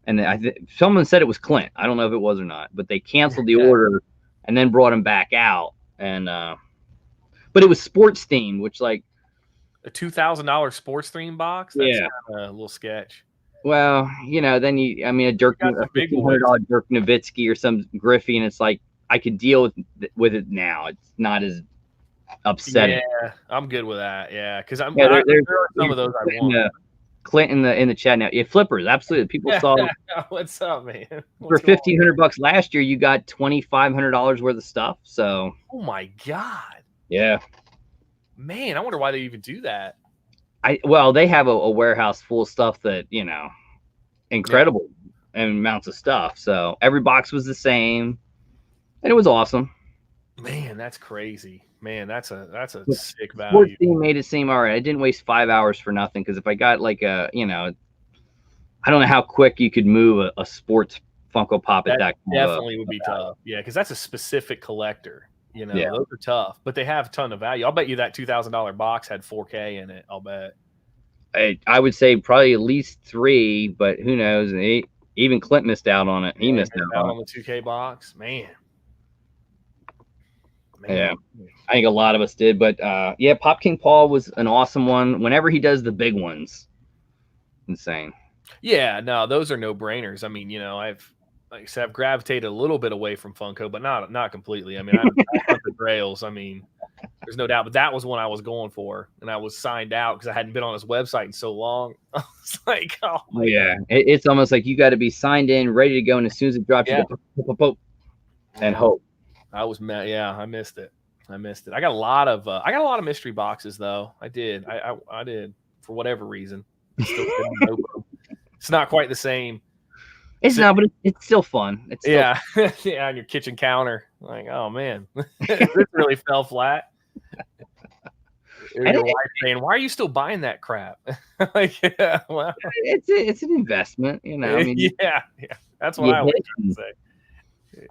and someone said it was Clint. I don't know if it was or not, but they canceled the order and then brought them back out. And but it was sports themed, which like. A $2,000 sports theme box? That's kind of a little sketch. Well, then a $1,500 Dirk Nowitzki or some Griffey, and it's like I could deal with it now. It's not as upsetting. Yeah, I'm good with that. Yeah, because there are some of those I want. Clint in the chat now. Yeah, flippers, absolutely. People saw. What's up, man? For $1,500 last year, you got $2,500 worth of stuff. So. Oh my God. Yeah. Man, I wonder why they even do that. They have a warehouse full of stuff that, incredible amounts of stuff. So every box was the same, and it was awesome. Man, that's crazy. Man, that's a The sick sports value. theme made it seem all right. I didn't waste 5 hours for nothing, because if I got like a, I don't know how quick you could move a sports Funko Pop at That that kind of definitely would be tough. Yeah, because that's a specific collector. yeah. Those are tough, but they have a ton of value. I'll bet you that $2,000 box had 4K in it. I'll bet. I would say probably at least 3, but who knows? Even Clint missed out on it. He Yeah, missed out on on the 2K box. Man. it. Yeah. I think a lot of us did, but yeah, Pop King Paul was an awesome one. Whenever he does the big ones, insane. Yeah, no, those are no brainers. I mean, like I said, I've gravitated a little bit away from Funko, but not completely. I mean, I hunt the grails. I mean, there's no doubt, but that was one I was going for, and I was signed out because I hadn't been on his website in so long. I was like, oh my God. It's almost like you got to be signed in, ready to go, and as soon as it drops, Yeah. you go and hope. I was mad. Yeah, I missed it. I got a lot of mystery boxes though. I did. I did for whatever reason. It's not quite the same. It's not, but it's still fun. It's still yeah, yeah, on your kitchen counter. Like, oh man, this really fell flat. Your wife saying, "Why are you still buying that crap?" Like, yeah, well, it's an investment, I mean, yeah, that's what I was trying to say.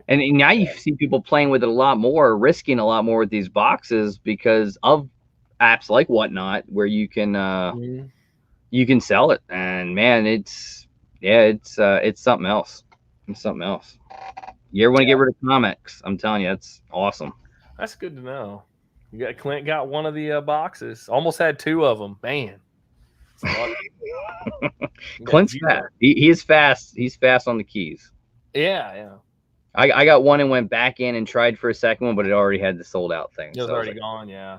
And now you see people playing with it a lot more, risking a lot more with these boxes because of apps like Whatnot, where you can sell it. And man, it's something else. It's something else. You ever want to get rid of comics? I'm telling you, that's awesome. That's good to know. Clint got one of the boxes. Almost had 2 of them. Man. Clint's fast. He is fast. He's fast on the keys. Yeah. I got one and went back in and tried for a second one, but it already had the sold out thing. It was already gone. Yeah.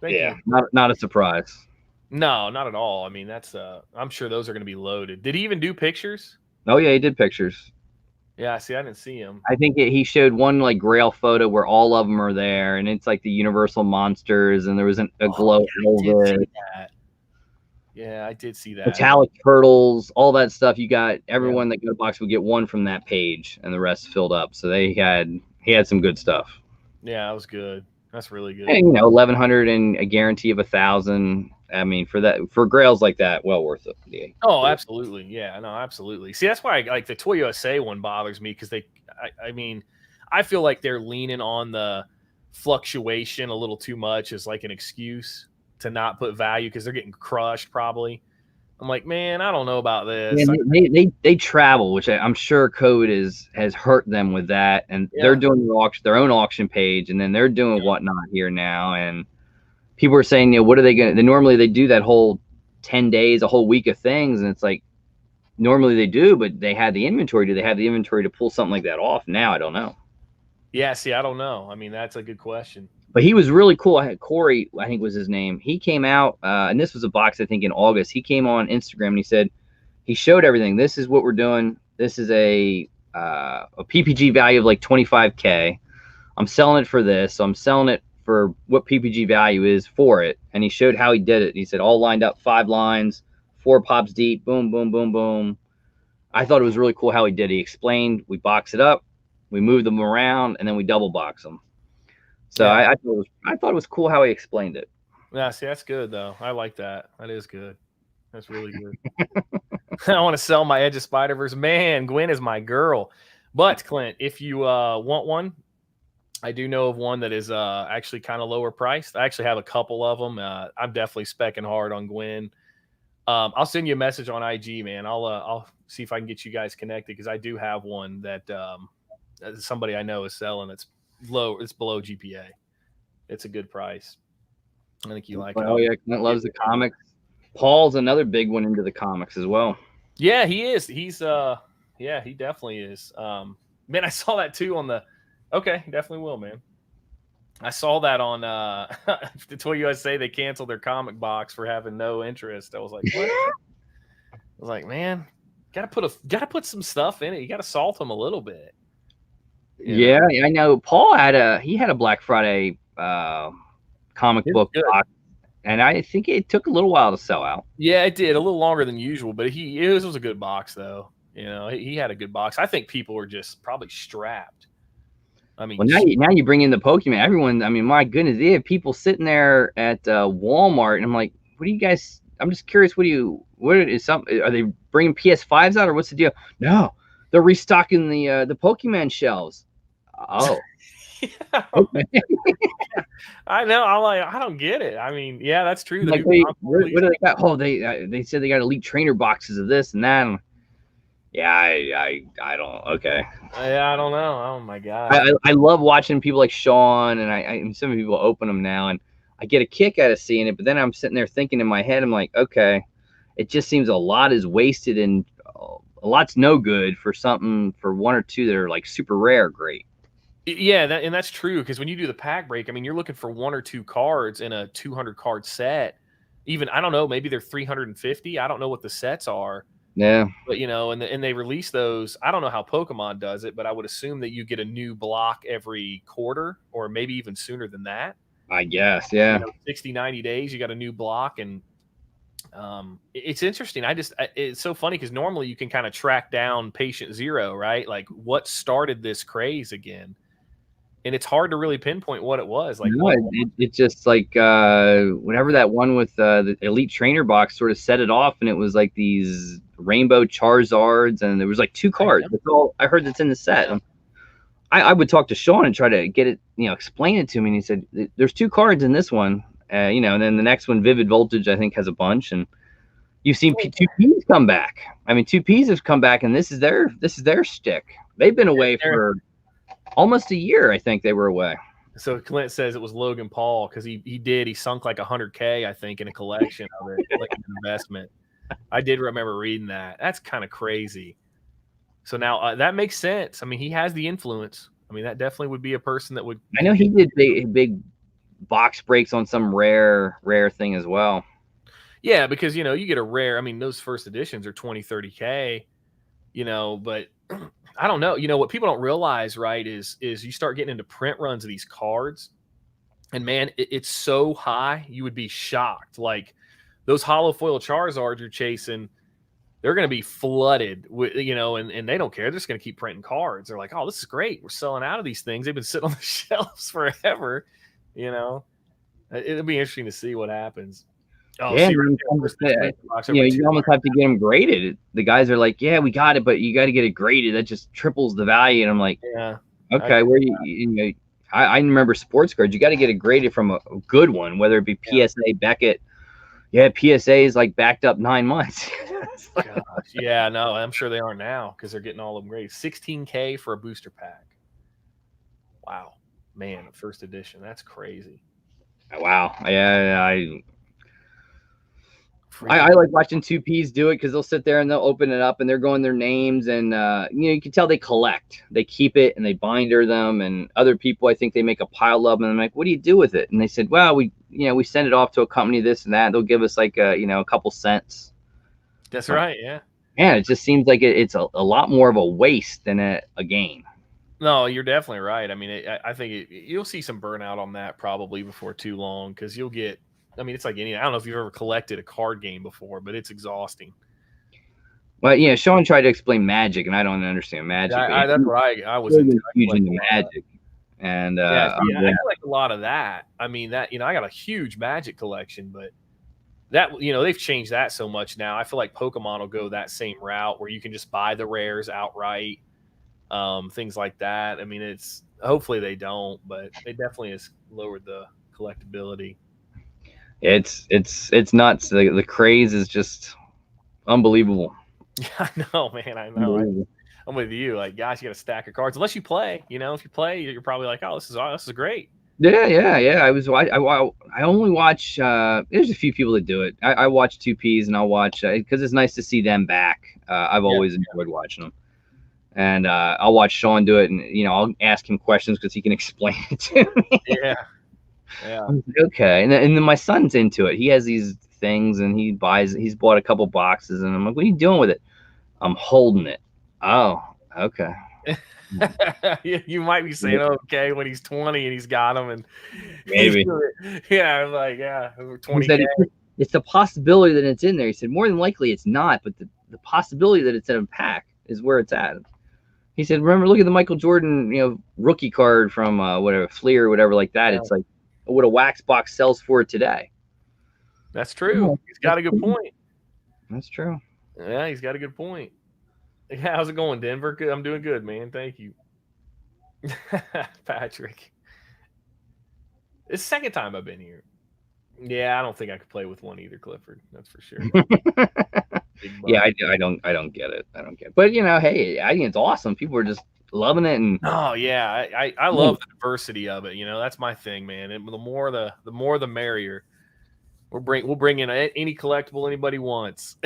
Thank you. Not a surprise. No, not at all. I mean, that's I'm sure those are going to be loaded. Did he even do pictures? Oh yeah, he did pictures. Yeah, see, I didn't see him. I think he showed one like Grail photo where all of them are there, and it's like the Universal monsters, and there was a glow over it. Yeah, I did see that. Metallic turtles, all that stuff. You got everyone that got a box would get one from that page, and the rest filled up. So he had some good stuff. Yeah, that was good. That's really good. And 1,100 and a guarantee of 1,000. I mean, for grails like that, well worth it. Yeah. Oh, absolutely. Yeah, no, absolutely. See, that's why like the Toy USA one bothers me because I mean, I feel like they're leaning on the fluctuation a little too much as like an excuse to not put value because they're getting crushed probably. I'm like, man, I don't know about this. They travel, which I'm sure COVID has hurt them with that, and they're doing their own auction page, and then they're doing Whatnot here now, and people are saying, what are they going to? Normally they do that whole 10 days, a whole week of things, and it's like normally they do, but they had the inventory. Do they have the inventory to pull something like that off? Now I don't know. Yeah, see, I don't know. I mean, that's a good question. But he was really cool. Corey, I think was his name. He came out, and this was a box, I think, in August. He came on Instagram and he said, he showed everything. This is what we're doing. This is a PPG value of like 25K. I'm selling it for this. So I'm selling it for what PPG value is for it. And he showed how he did it. He said all lined up, 5 lines, 4 pops deep, boom, boom, boom, boom. I thought it was really cool how he did it. He explained, we box it up, we move them around, and then we double box them. So I thought it was cool how he explained it. Yeah, see, that's good though. I like that. That is good. That's really good. I want to sell my Edge of Spider-Verse. Man, Gwen is my girl. But Clint, if you want one, I do know of one that is actually kind of lower priced. I actually have a couple of them. I'm definitely specking hard on Gwen. I'll send you a message on IG, man. I'll see if I can get you guys connected because I do have one that somebody I know is selling. It's low. It's below GPA. It's a good price. I think you like it. Oh yeah, Clint loves the comics. Paul's another big one into the comics as well. Yeah, he is. He's yeah, he definitely is. Man, I saw that too on the. Okay, definitely will, man. I saw that on the Toy USA. They canceled their comic box for having no interest. I was like, what? I was like, man, gotta put some stuff in it. You gotta salt them a little bit. Yeah, I know. Paul had a Black Friday comic book box, and I think it took a little while to sell out. Yeah, it did, a little longer than usual, but this was a good box though. He had a good box. I think people were just probably strapped. I mean, Well, now you bring in the Pokemon. Everyone, I mean, my goodness, they have people sitting there at Walmart, and I'm like, what do you guys? I'm just curious. What is something? Are they bringing PS5s out, or what's the deal? No, they're restocking the Pokemon shelves. Oh, okay. I know. I'm like, I don't get it. I mean, yeah, that's true. Like what do they got? Oh, they said they got elite trainer boxes of this and that. And yeah, I don't. Okay. Yeah, I don't know. Oh my god. I love watching people like Sean, and some people open them now, and I get a kick out of seeing it. But then I'm sitting there thinking in my head, I'm like, okay, it just seems a lot is wasted, and a lot's no good for something for one or two that are like super rare. Great. Yeah, and that's true, because when you do the pack break, I mean, you're looking for 1 or 2 cards in a 200 card set. Even, I don't know, maybe they're 350. I don't know what the sets are. Yeah. But and they release those. I don't know how Pokemon does it, but I would assume that you get a new block every quarter, or maybe even sooner than that. I guess, yeah. 60, 90 days, you got a new block, and it's interesting. It's so funny because normally you can kind of track down patient zero, right? Like, what started this craze again? And it's hard to really pinpoint what it was. Like, no, it's just like whenever that one with the elite trainer box sort of set it off, and it was like these rainbow Charizards, and there was like 2 cards. That's all I heard that's in the set. Yeah. I would talk to Sean and try to get it, explain it to me, and he said there's 2 cards in this one, and then the next one, Vivid Voltage, I think has a bunch, and you've seen 2Ps come back. I mean, 2Ps have come back, and this is their stick. They've been away for almost a year. I think they were away. So Clint says it was Logan Paul, because he sunk like $100K, I think, in a collection of it, like an investment. I did remember reading that. That's kind of crazy. So now that makes sense. I mean, he has the influence. I mean, that definitely would be a person that would. I know he did big box breaks on some rare thing as well. Yeah, because you get a rare. I mean, those first editions are 20, 30K. But I don't know. What people don't realize, right, is you start getting into print runs of these cards, and man, it's so high, you would be shocked. Like, those hollow foil Charizards you're chasing, they're going to be flooded with, and they don't care. They're just going to keep printing cards. They're like, oh, this is great. We're selling out of these things. They've been sitting on the shelves forever. It'll be interesting to see what happens. Oh, yeah, you almost have to get them graded. The guys are like, yeah, we got it, but you got to get it graded. That just triples the value. And I'm like, yeah, okay, where I remember sports cards. You got to get it graded from a good one, whether it be PSA, Beckett. Yeah, PSA is like backed up 9 months. Gosh, yeah, no, I'm sure they are now, because they're getting all of them graded. 16K for a booster pack. Wow, man, first edition. That's crazy. Wow, yeah, I like watching 2Ps do it, because they'll sit there and they'll open it up and they're going their names, and you can tell they collect. They keep it and they binder them, and other people, I think they make a pile of them, and I'm like, what do you do with it? And they said, well, we send it off to a company, this and that. They'll give us like a couple cents. That's right, yeah. Yeah, it just seems like it's a lot more of a waste than a gain. No, you're definitely right. I mean, I think you'll see some burnout on that probably before too long, because you'll get. I mean, it's like I don't know if you've ever collected a card game before, but it's exhausting. Well, Sean tried to explain Magic, and I don't understand Magic. That's right. I was huge into Magic, and I collect a lot of that. I mean, that I got a huge Magic collection, but that they've changed that so much now. I feel like Pokemon will go that same route where you can just buy the rares outright, things like that. I mean, it's hopefully they don't, but it definitely has lowered the collectability. It's nuts. The craze is just unbelievable. Yeah, I know, man. I know. I'm with you. Like, gosh, you got a stack of cards. Unless you play, if you play, you're probably like, oh, this is great. Yeah. I only watch. There's a few people that do it. I watch 2Ps, and I'll watch because it's nice to see them back. I've always enjoyed watching them, and I'll watch Sean do it, and I'll ask him questions because he can explain it to me. Yeah. Okay, and then my son's into it. He has these things, and he's bought a couple boxes, and I'm like, what are you doing with it? I'm holding it. Oh, okay. You might be saying okay when he's 20 and he's got them, and maybe. Yeah, I'm like, 20. It's the possibility that it's in there. He said more than likely it's not, but the possibility that it's in a pack is where it's at. He said, "Remember, look at the Michael Jordan, rookie card from whatever Fleer or whatever like that. Yeah. It's like what a wax box sells for today." That's true. He's got a good point. That's true. Yeah, he's got a good point. Yeah, how's it going, Denver? Good. I'm doing good, man. Thank you. Patrick. It's the second time I've been here. Yeah, I don't think I could play with one either, Clifford. That's for sure. Yeah, I don't get it. I don't get it. But hey, I think it's awesome. People are just loving it, and oh yeah, I love the diversity of it. That's my thing, man. And the more the merrier. We'll bring in any collectible anybody wants,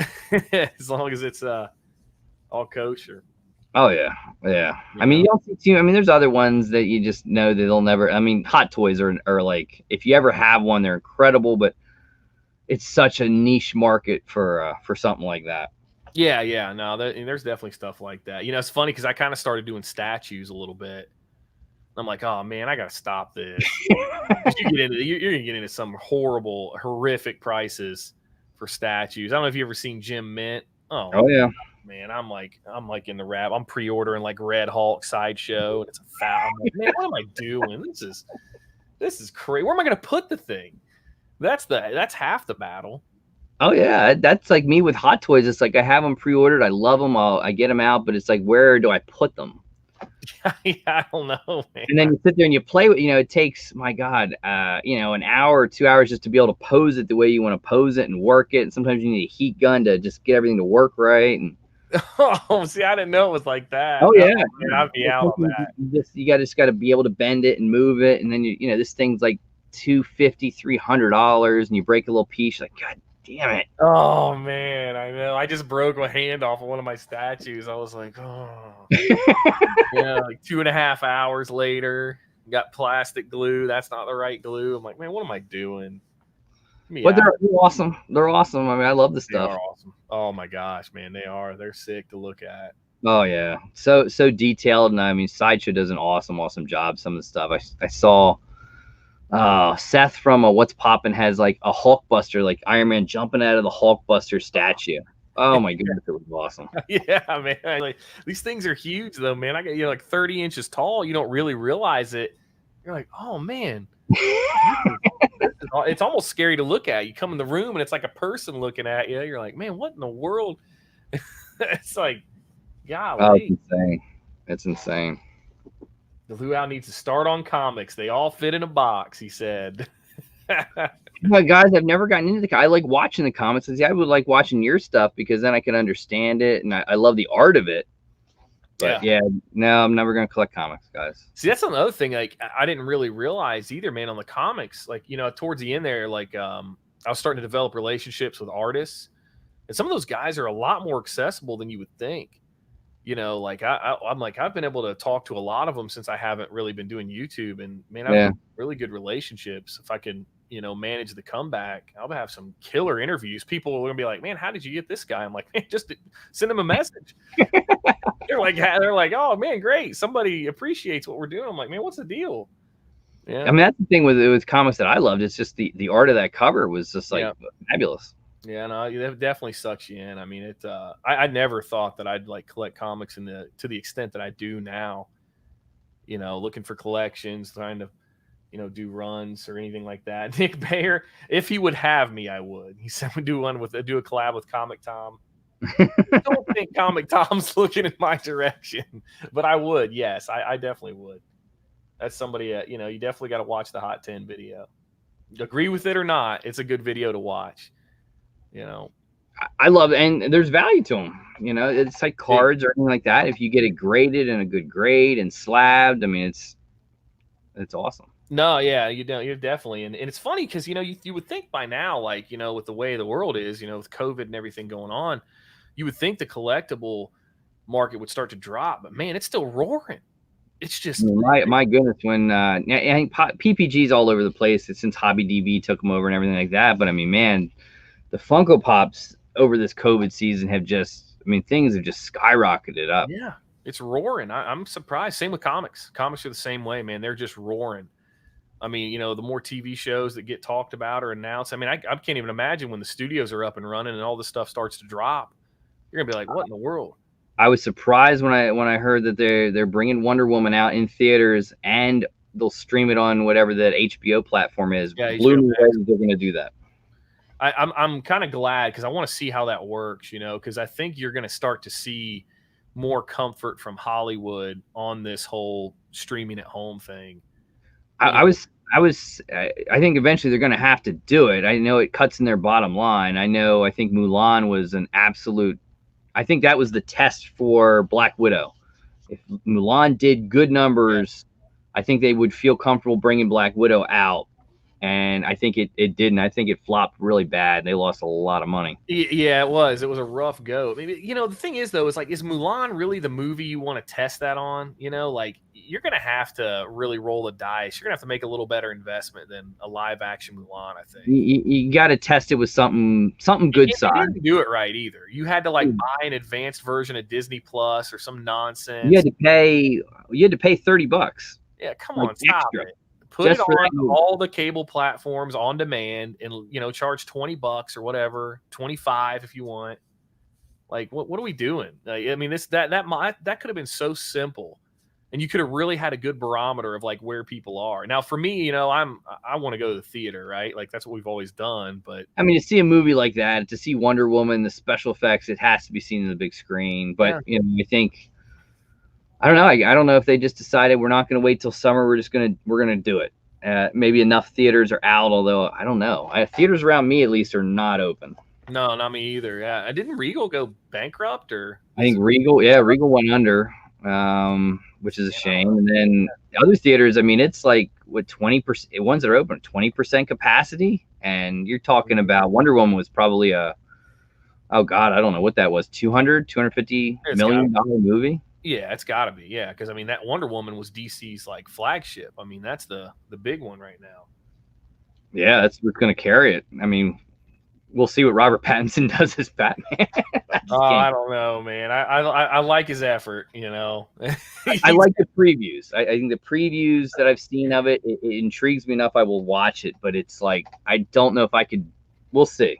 as long as it's all kosher. Oh yeah. I mean, you don't see too. I mean, there's other ones that you just know that they'll never. I mean, Hot Toys are like, if you ever have one, they're incredible, but it's such a niche market for something like that. Yeah. No, there's definitely stuff like that. It's funny because I kind of started doing statues a little bit. I'm like, oh man, I gotta stop this. You're gonna get into some horrific prices for statues. I don't know if you ever seen Jim Mint. Oh yeah. Man, I'm like in the wrap. I'm pre-ordering like Red Hulk Sideshow, and it's a foul. I'm like, man, what am I doing? This is crazy. Where am I going to put the thing? That's half the battle. Oh yeah, that's like me with Hot Toys. It's like I have them pre-ordered. I love them. I get them out, but it's like, where do I put them? Yeah, I don't know, man. And then you sit there and you play with. It takes, my God, an hour or 2 hours just to be able to pose it the way you want to pose it and work it. And sometimes you need a heat gun to just get everything to work right. And oh, see, I didn't know it was like that. Oh yeah, I'd be out on that. You just got to be able to bend it and move it, and then this thing's like $250, $300, and you break a little piece. You're like, God damn it! Oh man, I know. I just broke my hand off of one of my statues. I was like, oh, yeah. Like 2.5 hours later, got plastic glue. That's not the right glue. I'm like, man, what am I doing? But they're awesome. They're awesome. I mean, I love the stuff. They are awesome. Oh my gosh, man, they are. They're sick to look at. Oh yeah, so detailed, and I mean, Sideshow does an awesome job. Some of the stuff I saw. Seth from What's Poppin' has like a Hulkbuster, like Iron Man jumping out of the Hulkbuster statue. Oh my goodness, it was awesome. Yeah, man. Like, these things are huge though, man. I got like 30 inches tall. You don't really realize it. You're like, oh man. It's almost scary to look at. You come in the room and it's like a person looking at you. You're like, man, what in the world? It's like, golly. Oh, it's insane. It's insane. The LUAU needs to start on comics. They all fit in a box, he said. But guys, I've never gotten into I like watching the comics. I would like watching your stuff because then I can understand it, and I love the art of it. But yeah, no, I'm never gonna collect comics, guys. See, that's another thing. Like, I didn't really realize either, man. On the comics, like, towards the end there, like, I was starting to develop relationships with artists, and some of those guys are a lot more accessible than you would think. Like I'm like, I've been able to talk to a lot of them since I haven't really been doing YouTube, and man, I've had really good relationships. If I can, manage the comeback, I'll have some killer interviews. People are gonna be like, man, how did you get this guy? I'm like, man, just send them a message. they're like, oh man, great. Somebody appreciates what we're doing. I'm like, man, what's the deal? Yeah. I mean, that's the thing with comics that I loved. It's just the art of that cover was just like fabulous. Yeah, no, it definitely sucks you in. I mean, I never thought that I'd like collect comics to the extent that I do now. Looking for collections, trying to, do runs or anything like that. Nick Bayer, if he would have me, I would. He said we do a collab with Comic Tom. I don't think Comic Tom's looking in my direction, but I would. Yes, I definitely would. That's somebody. You definitely got to watch the Hot 10 video. Agree with it or not, it's a good video to watch. I love it, and there's value to them. It's like cards or anything like that. If you get it graded in a good grade and slabbed, I mean, it's awesome. No, yeah, you're definitely, and it's funny because you would think by now, like with the way the world is, with COVID and everything going on, you would think the collectible market would start to drop, but man, it's still roaring. It's just my goodness. When I think PPG's all over the place since Hobby DB took them over and everything like that. But I mean, man, the Funko Pops over this COVID season have things have just skyrocketed up. Yeah, it's roaring. I'm surprised. Same with comics. Comics are the same way, man. They're just roaring. I mean, the more TV shows that get talked about or announced. I mean, I can't even imagine when the studios are up and running and all this stuff starts to drop. You're gonna be like, what in the world? I was surprised when I heard that they're bringing Wonder Woman out in theaters and they'll stream it on whatever that HBO platform is. Yeah, Blew HBO me away Max. that they're going to do that. I'm kind of glad because I want to see how that works, because I think you're going to start to see more comfort from Hollywood on this whole streaming at home thing. I think eventually they're going to have to do it. I know it cuts in their bottom line. I think Mulan was an absolute. I think that was the test for Black Widow. If Mulan did good numbers, I think they would feel comfortable bringing Black Widow out. And I think it didn't. I think it flopped really bad. They lost a lot of money. Yeah, it was. It was a rough go. Maybe, the thing is, though, is Mulan really the movie you want to test that on? You're going to have to really roll the dice. You're going to have to make a little better investment than a live action Mulan, I think. You got to test it with something good side. You didn't do it right either. You had to buy an advanced version of Disney Plus or some nonsense. You had to pay $30. Yeah, come on, stop it. Put just it on all the cable platforms on demand and, charge $20 or whatever, 25 if you want. What are we doing? I mean, that could have been so simple, and you could have really had a good barometer of where people are. Now, for me, I want to go to the theater, right? That's what we've always done. But I mean, to see a movie like that, to see Wonder Woman, the special effects, it has to be seen in the big screen. But I think. I don't know. I don't know if they just decided we're not going to wait till summer. We're going to do it. Maybe enough theaters are out, although I don't know. Theaters around me at least are not open. No, not me either. Yeah, didn't Regal go bankrupt or? I think Regal went under, which is a shame. And then other theaters, I mean, it's 20%. Ones that are open, 20% capacity, and you're talking about Wonder Woman was probably I don't know what that was, $250 million movie. Yeah, it's got to be. Yeah, because I mean that Wonder Woman was DC's flagship. I mean that's the big one right now. Yeah, that's what's going to carry it. I mean, we'll see what Robert Pattinson does as Batman. I don't know, man. I like his effort. I like the previews. I think the previews that I've seen of it intrigues me enough. I will watch it, but it's I don't know if I could. We'll see.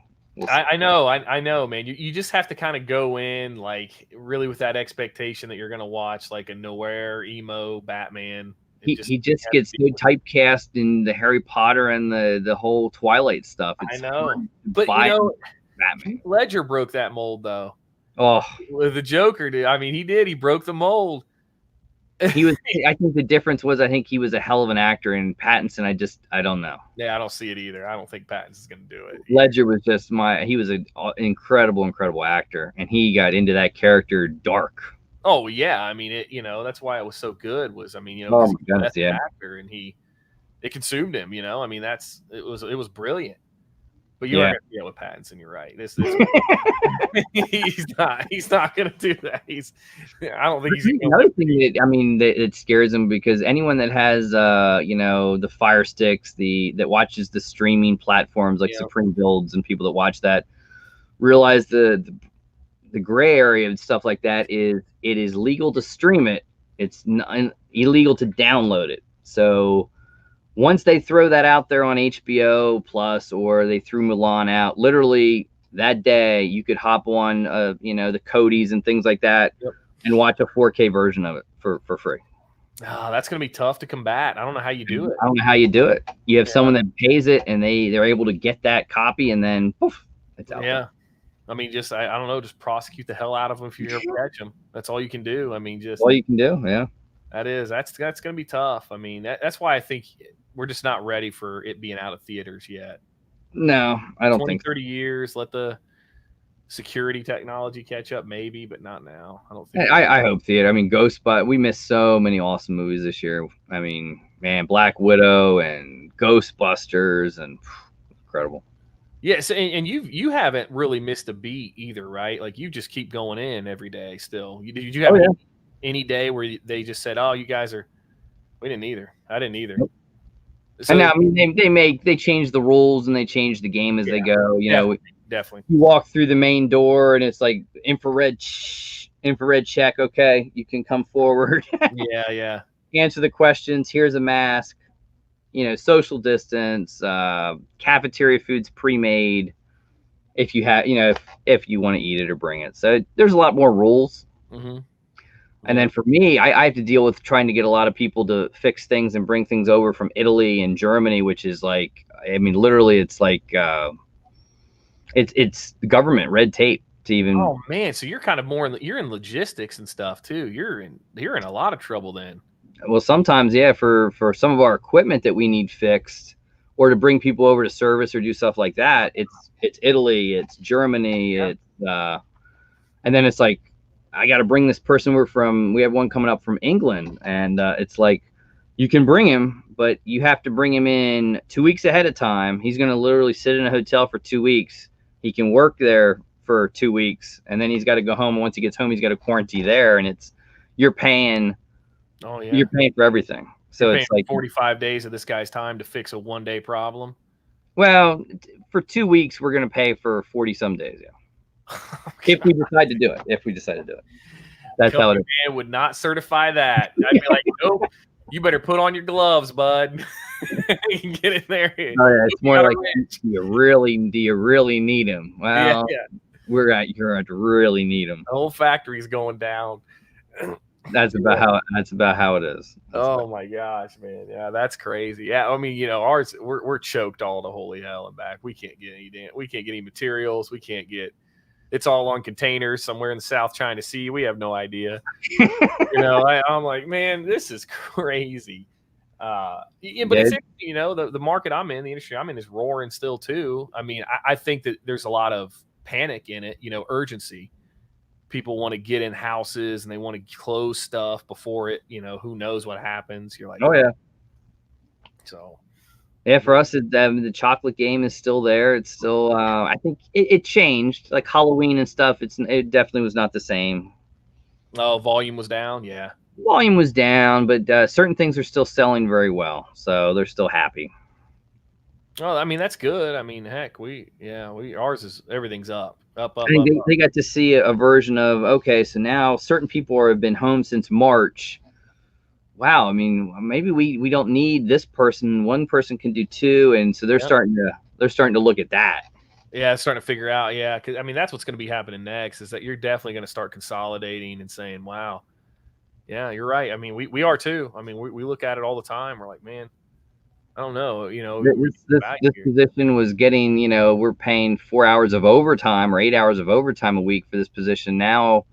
I know, man. You just have to kind of go in really with that expectation that you're going to watch a noir emo Batman. He just gets so typecast in the Harry Potter and the whole Twilight stuff. I know, but Batman. Ledger broke that mold though. Oh, the Joker did. I mean, he did. He broke the mold. He was. I think the difference was I think he was a hell of an actor, and Pattinson, I don't know. Yeah, I don't see it either. I don't think Pattinson's going to do it. Ledger was just he was an incredible actor, and he got into that character dark. Oh yeah, I mean it. That's why it was so good. Was I mean he was the best actor, and it consumed him. I mean it was brilliant. But you're right with Pattinson. You're right. This he's not going to do that. I don't think he's another thing that scares him, because anyone that has the Fire Sticks, that watches the streaming platforms like Supreme Builds and people that watch that realize the gray area and stuff like that is it is legal to stream it. It's illegal to download it. So once they throw that out there on HBO Plus, or they threw Mulan out, literally that day you could hop on, the Cody's and things like that, and watch a 4K version of it for free. That's going to be tough to combat. I don't know how you do it. I don't know how you do it. You have someone that pays it, and they're able to get that copy, and then poof, it's out. Yeah. I mean, I don't know, just prosecute the hell out of them if you ever catch them. That's all you can do. I mean, just all you can do. Yeah. That's going to be tough. I mean, that's why I think we're just not ready for it being out of theaters yet. No, I don't think 30 years, let the security technology catch up maybe, but not now. I don't think. I hope theater. I mean, we missed so many awesome movies this year. I mean, man, Black Widow and Ghostbusters and incredible. Yes, and you haven't really missed a beat either, right? You just keep going in every day still. Did you have any day where they just said, "Oh, you guys are"? We didn't either. I didn't either. Nope. So, and I mean, they change the rules and they change the game as they go. Definitely. You walk through the main door and it's infrared check. Okay, you can come forward. Yeah. Answer the questions. Here's a mask. Social distance. Cafeteria foods pre-made. If you have, if you want to eat it or bring it. So there's a lot more rules. Mm-hmm. And then for me, I have to deal with trying to get a lot of people to fix things and bring things over from Italy and Germany, which is like, I mean, literally, it's like it's government red tape to even. Oh man, so you're kind of more you're in logistics and stuff too. You're in a lot of trouble then. Well, sometimes, yeah, for some of our equipment that we need fixed, or to bring people over to service or do stuff like that, it's Italy, it's Germany, Yeah. it's and then it's like, I got to bring this person over from. We have one coming up from England, and it's like, you can bring him, but you have to bring him in 2 weeks ahead of time. He's going to literally sit in a hotel for 2 weeks. He can work there for 2 weeks, and then he's got to go home. And once he gets home, he's got to quarantine there, and you're paying. Oh yeah. You're paying for everything. So it's like 45 days of this guy's time to fix a 1-day problem. Well, for 2 weeks, we're going to pay for 40 some days. Yeah. If we decide to do it. That's how it is. Man would not certify that. I'd be like, nope, you better put on your gloves, bud. You can get in there. Oh, yeah, it's more like, do you really need him? Well, you're going to really need him. The whole factory's going down. That's about how it is. Oh my gosh, man. Yeah, that's crazy. Yeah, I mean, ours, we're choked all to holy hell and back. We can't get any materials. We can't get. It's all on containers somewhere in the South China Sea. We have no idea. I'm like, man, this is crazy. But it's interesting, the market I'm in, the industry I'm in is roaring still too. I mean, I think that there's a lot of panic in it, urgency. People want to get in houses and they want to close stuff before it, who knows what happens. You're like, oh yeah. So yeah, for us, the chocolate game is still there. It's still, I think it changed, like Halloween and stuff. It definitely was not the same. Oh, volume was down. Yeah. Volume was down, but certain things are still selling very well. So they're still happy. Oh, I mean, that's good. I mean, heck, ours is, everything's up. I think they got to see a version of, okay, so now certain people have been home since March. Wow, I mean, maybe we don't need this person. One person can do two, and so they're starting to look at that. Yeah, starting to figure out. Yeah, because I mean, that's what's going to be happening next. Is that you're definitely going to start consolidating and saying, "Wow, yeah, you're right." I mean, we are too. I mean, we look at it all the time. We're like, man, I don't know. This position was getting, we're paying 4 hours of overtime or 8 hours of overtime a week for this position. Now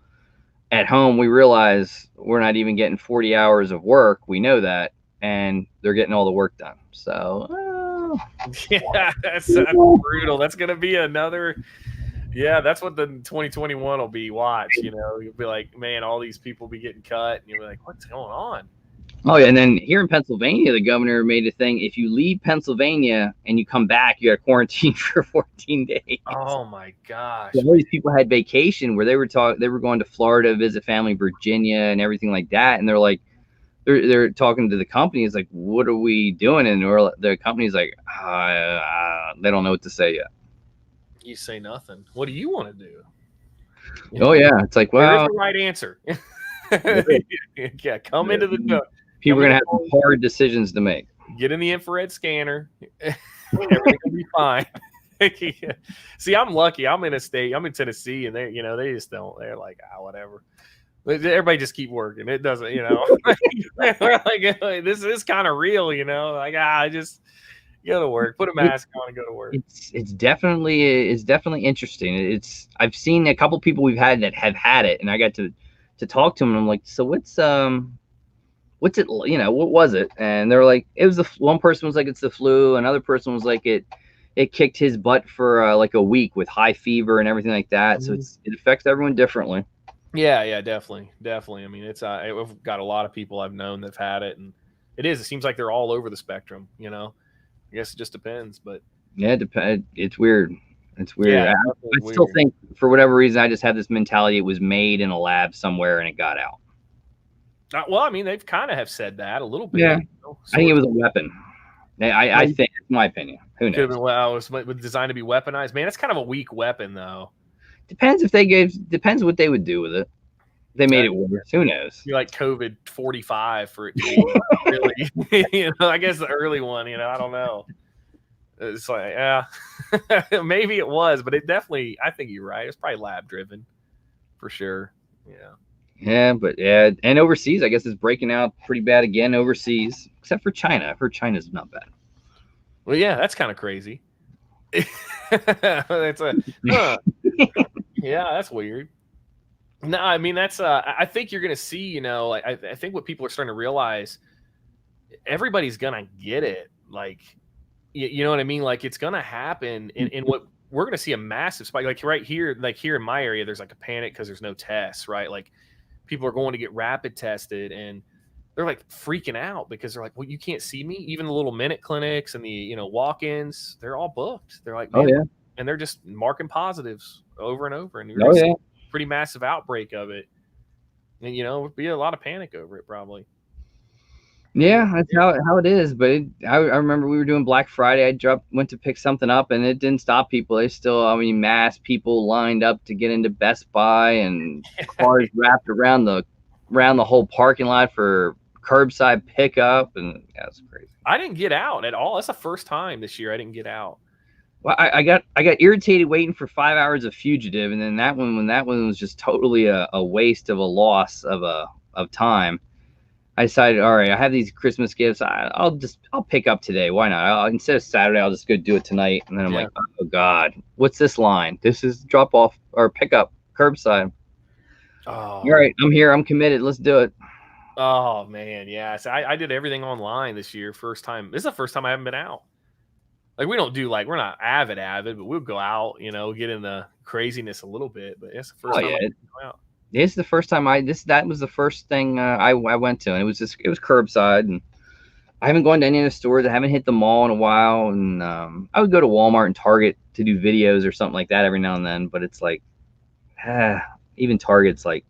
at home, we realize we're not even getting 40 hours of work. We know that, and they're getting all the work done. So, yeah, that's brutal. That's going to be another. Yeah, that's what the 2021 will be. Watch, you'll be like, man, all these people be getting cut, and you'll be like, what's going on? Oh, yeah. And then here in Pennsylvania, the governor made a thing. If you leave Pennsylvania and you come back, you got to quarantine for 14 days. Oh my gosh. So all these people had vacation where they were going to Florida, visit family, Virginia, and everything like that. And they're like, they're talking to the company. It's like, what are we doing? And the company's like, they don't know what to say yet. You say nothing. What do you want to do? Oh yeah. It's like, well, there is the right answer. Yeah, come into the door. People are going to have hard decisions to make. Get in the infrared scanner. Everything will be fine. See, I'm lucky. I'm in Tennessee, and they just don't. They're like, whatever. Everybody just keep working. It doesn't, like, this is kind of real, like, just go to work, put a mask on and go to work. It's definitely interesting. I've seen a couple people we've had that have had it, and I got to talk to them. And I'm like, so what's it, what was it? And they're like, it was one person was like, it's the flu. Another person was like, it kicked his butt for like a week with high fever and everything like that. So it affects everyone differently. Yeah, definitely. I mean, I've got a lot of people I've known that've had it, and it seems like they're all over the spectrum. I guess it just depends, but yeah, it's weird. It's weird. Yeah, I still think for whatever reason, I just have this mentality. It was made in a lab somewhere and it got out. Well, I mean, they've kind of have said that a little bit. Yeah, I think it was a weepon. I think, it's my opinion. Who knows? It was designed to be weaponized. Man, it's kind of a weak weapon, though. Depends what they would do with it. They made it worse. Who knows? You're like COVID 45 for it to be really, I guess the early one, I don't know. It's like, yeah, maybe it was, but it definitely, I think you're right. It's probably lab driven for sure. Yeah. Yeah, but yeah, and overseas, I guess it's breaking out pretty bad again overseas, except for China. I've heard China's not bad. Well, yeah, that's kind of crazy. That's a yeah, that's weird. No, I mean that's I think you're gonna see, you know, I think what people are starting to realize, everybody's gonna get it. Like you know what I mean? Like it's gonna happen, and what we're gonna see a massive spike. Like right here, like here in my area, there's like a panic because there's no tests, right? Like people are going to get rapid tested, and they're like freaking out because they're like, well, you can't see me. Even the little minute clinics and the, you know, walk-ins, they're all booked. They're like, Oh man, yeah, and they're just marking positives over and over, and you're oh gonna see yeah, a pretty massive outbreak of it, and you know, be a lot of panic over it probably. yeah. That's how it is. But I remember we were doing Black Friday. Went to pick something up, and it didn't stop people. They still, I mean, mass people lined up to get into Best Buy, and cars wrapped around the whole parking lot for curbside pickup, and yeah, it's crazy. I didn't get out at all. That's the first time this year I didn't get out. Well, I got irritated waiting for 5 hours of Fugitive, and then when that one was just totally a waste of a loss of time. I decided, all right, I have these Christmas gifts. I'll pick up today. Why not? Instead of Saturday, I'll just go do it tonight. And then I'm like, oh God, what's this line? This is drop off or pick up curbside. Oh, all right, I'm here. I'm committed. Let's do it. oh man, yeah. So I did everything online this year. First time. This is the first time I haven't been out. Like we don't do, like, we're not avid, but we'll go out, you know, get in the craziness a little bit. But it's the first time I go out. This is the first time that was the first thing I went to, and it was curbside, and I haven't gone to any of the stores. I haven't hit the mall in a while, and I would go to Walmart and Target to do videos or something like that every now and then. But it's like, even Target's like,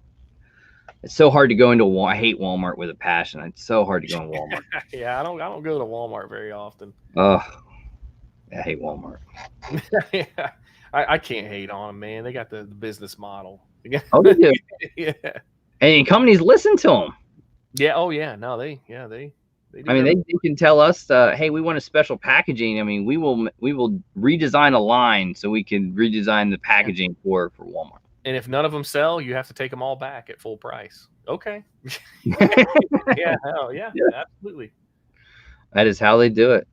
it's so hard to go into Walmart. I hate Walmart with a passion. It's so hard to go in Walmart. Yeah, I don't go to Walmart very often. Oh, I hate Walmart. Yeah, I can't hate on them, man. They got the business model. Oh, they do. Yeah. And companies listen to them. Yeah. Oh, yeah. No, they do. I mean, they can tell us, hey, we want a special packaging. I mean, we will redesign a line so we can redesign the packaging for Walmart. And if none of them sell, you have to take them all back at full price. Okay. Yeah. Hell yeah. Absolutely. That is how they do it.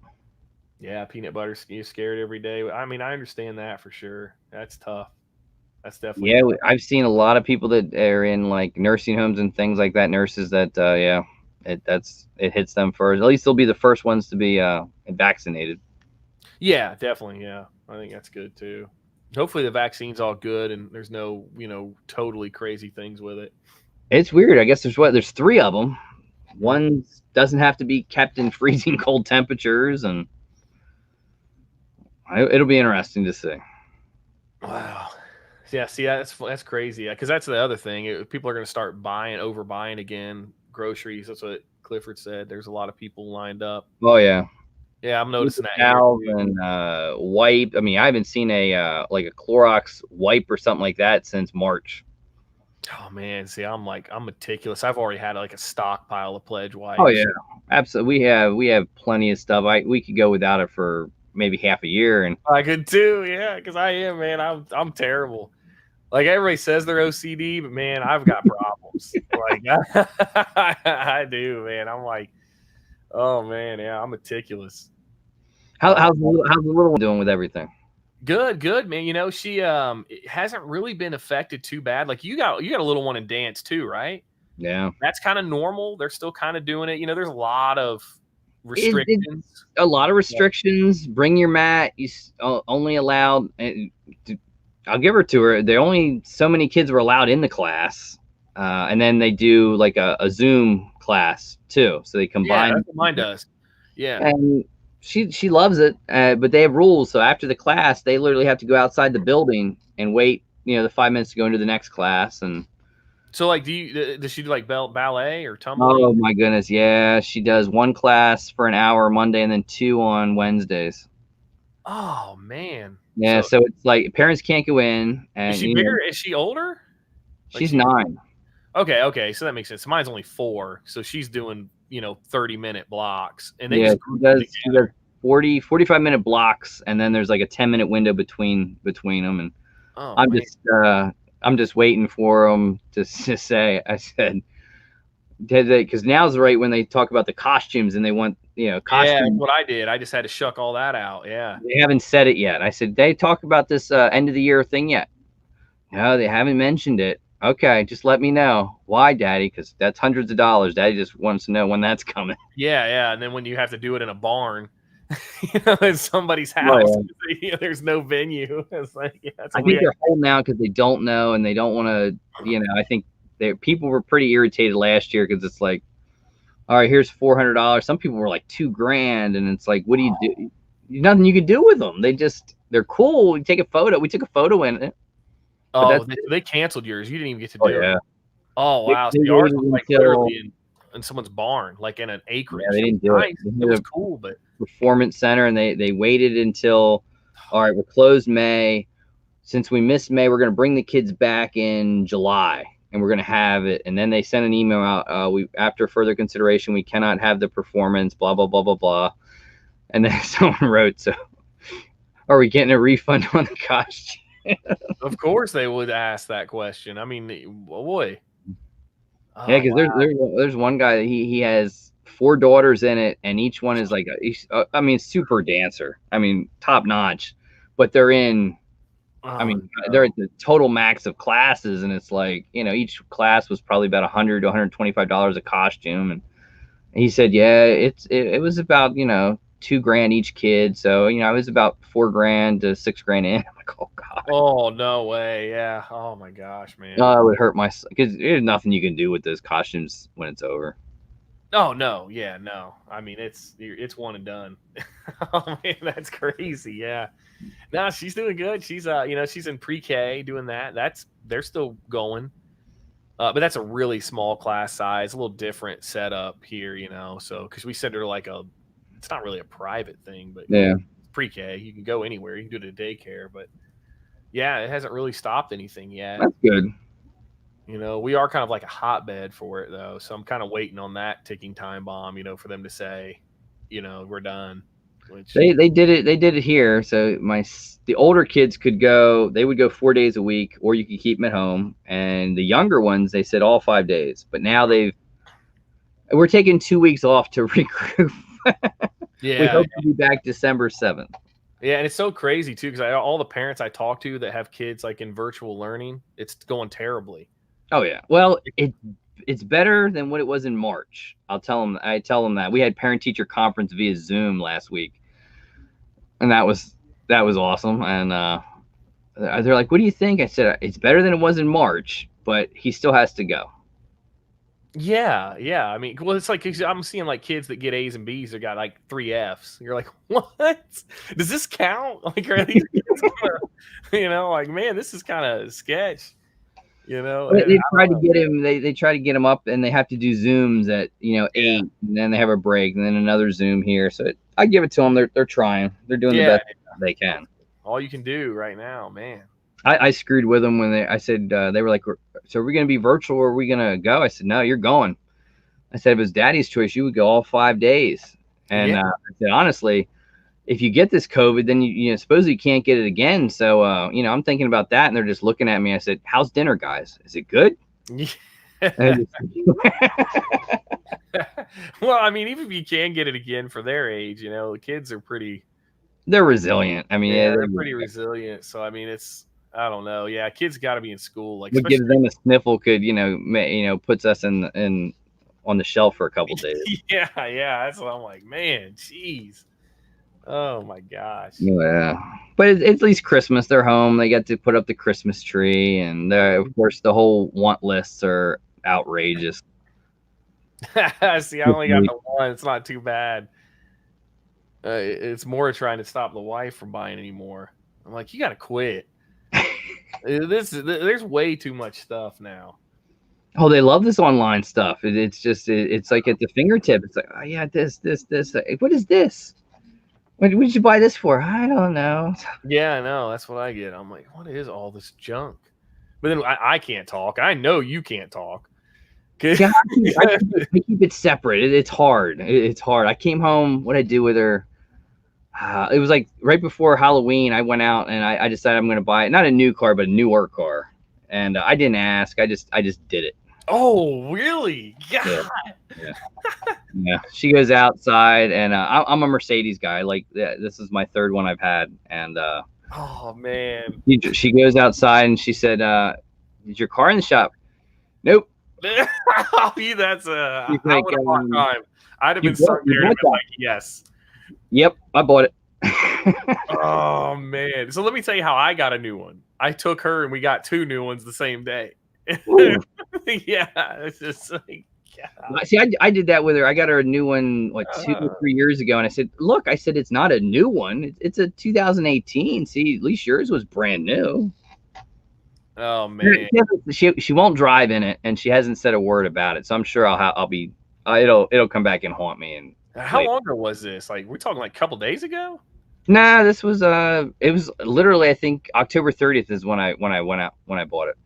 Yeah. Peanut butter scared every day. I mean, I understand that for sure. That's tough. That's definitely tough. I've seen a lot of people that are in like nursing homes and things like that. Nurses that, it hits them first. At least they'll be the first ones to be vaccinated. Yeah, definitely. Yeah, I think that's good too. Hopefully the vaccine's all good and there's no, you know, totally crazy things with it. It's weird. I guess there's 3 of them. One doesn't have to be kept in freezing cold temperatures, and it'll be interesting to see. Wow. Yeah, see, that's crazy. Because that's the other thing. People are going to start overbuying again. Groceries. That's what Clifford said. There's a lot of people lined up. Oh yeah. Yeah, I'm noticing that. And wipe. I mean, I haven't seen a Clorox wipe or something like that since March. Oh man, see, I'm meticulous. I've already had like a stockpile of Pledge wipes. Oh yeah, absolutely. We have plenty of stuff. We could go without it for maybe half a year, and I could too. Yeah, because I am, man. I'm terrible. Like everybody says they're OCD, but man, I've got problems. Like I do, man. I'm like, oh man, yeah, I'm meticulous. How's the little one doing with everything? Good, man. You know, she hasn't really been affected too bad. Like you got a little one in dance too, right? Yeah, that's kind of normal. They're still kind of doing it. You know, there's a lot of restrictions. A lot of restrictions. Yeah. Bring your mat. You only allowed. I'll give her to her. There only so many kids were allowed in the class, and then they do like a Zoom class too. So they combine. Yeah, that's what mine does. Yeah, and she loves it, but they have rules. So after the class, they literally have to go outside the building and wait, the 5 minutes to go into the next class. And so, like, does she do like ballet or tumbling? Oh my goodness, yeah, she does 1 class for an hour Monday and then 2 on Wednesdays. Oh man. Yeah, so it's like parents can't go in. And is she bigger? Is she older? Like she's 9. Okay, so that makes sense. Mine's only 4, so she's doing 30-minute blocks, and she does 45-minute blocks, and then there's like a 10-minute window between them. And I'm I'm just waiting for them to say. I said, because now's right when they talk about the costumes and they want, costumes. Yeah, that's what I did. I just had to shuck all that out. Yeah. They haven't said it yet. I said, they talk about this end of the year thing yet? No, they haven't mentioned it. Okay, just let me know. Why, Daddy? Because that's hundreds of dollars. Daddy just wants to know when that's coming. Yeah. And then when you have to do it in a barn, in somebody's house, there's no venue. It's like, I think they're holding out because they don't know and they don't want to, I think people were pretty irritated last year because it's like, all right, here's $400. Some people were like $2,000, and it's like, what do you do? Nothing you can do with them. They're cool. You take a photo. We took a photo in it. Oh, they canceled yours. You didn't even get to do it. Oh, wow. They yours was like literally in someone's barn, like in an acreage. Yeah, they didn't do it. It was cool, but performance center, and they waited until, all right, we're closed May. Since we missed May, we're going to bring the kids back in July, and we're going to have it. And then they sent an email out. After further consideration, we cannot have the performance. Blah blah blah blah blah. And then someone wrote, "So, are we getting a refund on the costume?" Of course they would ask that question. I mean, boy. Oh, yeah, because there's one guy that he has 4 daughters in it, and each one is like super dancer. I mean, top notch, but they're in. They're at the total max of classes, and it's like, each class was probably about $100 to $125 a costume, and he said, yeah, it was about $2,000 each kid, so it was about $4,000 to $6,000 in. I'm like, oh god. Oh no way, yeah. Oh my gosh, man. No, it would hurt because there's nothing you can do with those costumes when it's over. Oh no, yeah, no. I mean, it's one and done. Oh man, that's crazy. Yeah. No, she's doing good. She's she's in pre-K doing that. They're still going. But that's a really small class size, a little different setup here, so because we send her like it's not really a private thing, but yeah, pre-K, you can go anywhere. You can do it at daycare, but yeah, it hasn't really stopped anything yet. That's good. We are kind of like a hotbed for it though, so I'm kind of waiting on that ticking time bomb, for them to say, we're done. Which they did it. They did it here. So the older kids could go. They would go 4 days a week, or you could keep them at home. And the younger ones, they said all 5 days. But now we're taking 2 weeks off to regroup. Yeah, we hope to be back December 7th. Yeah, and it's so crazy too because all the parents I talk to that have kids like in virtual learning, it's going terribly. Oh yeah. Well, it's better than what it was in March. I tell them that we had parent-teacher conference via Zoom last week, and that was awesome. And they're like, "What do you think?" I said, "It's better than it was in March, but he still has to go." Yeah. I mean, well, it's like I'm seeing like kids that get A's and B's that got like 3 F's. You're like, what? Does this count? Like, are these kids like, man, this is kind of sketch. They try to get him. They try to get him up, and they have to do Zooms at 8, and then they have a break, and then another Zoom here. So I give it to them. They're trying. They're doing the best they can. All you can do right now, man. I screwed with them when I said they were like, "So are we going to be virtual, or are we going to go?" I said, "No, you're going." I said, "If it was Daddy's choice, you would go all 5 days." And I said, honestly, if you get this COVID, then you suppose you can't get it again. So, I'm thinking about that, and they're just looking at me. I said, "How's dinner, guys? Is it good?" Well, I mean, even if you can get it again for their age, the kids are they're resilient. I mean, they're pretty resilient. So, I mean, I don't know. Yeah, kids got to be in school. Like, what gives them a sniffle could, puts us in on the shelf for a couple days. Yeah. That's what I'm like, man. Jeez. Oh my gosh. Yeah, but it's at least Christmas. They're home. They get to put up the Christmas tree, and of course the whole want lists are outrageous. See, I only got the one. It's not too bad. It's more trying to stop the wife from buying anymore. I'm like, you got to quit. There's way too much stuff now. Oh, they love this online stuff. It's like at the fingertip. It's like, oh yeah, this. What is this? What did you buy this for? I don't know. Yeah, I know. That's what I get. I'm like, what is all this junk? But then I can't talk. I know you can't talk. Yeah, I keep it separate. It's hard. It's hard. I came home. What I do with her? It was like right before Halloween. I went out and I decided I'm going to buy not a new car, but a newer car. and I didn't ask. I just did it. Oh, really? God. Yeah. Yeah. She goes outside, and I'm a Mercedes guy. Like, this is my third one I've had, and oh man, she goes outside and she said, "Is your car in the shop?" Nope. that's I would have bought time. I'd have been stuck there and been like, yes. Yep, I bought it. Oh man. So let me tell you how I got a new one. I took her and we got 2 new ones the same day. Yeah, it's just like, yeah. See, I did that with her. I got her a new one like 2 or 3 years ago, and I said, "Look," I said, "it's not a new one. It's a 2018. See, at least yours was brand new." Oh man, she won't drive in it, and she hasn't said a word about it. So I'm sure it'll come back and haunt me. And how long ago was this? Like, we're talking like a couple days ago? Nah, this was it was literally, I think October 30th is when I bought it.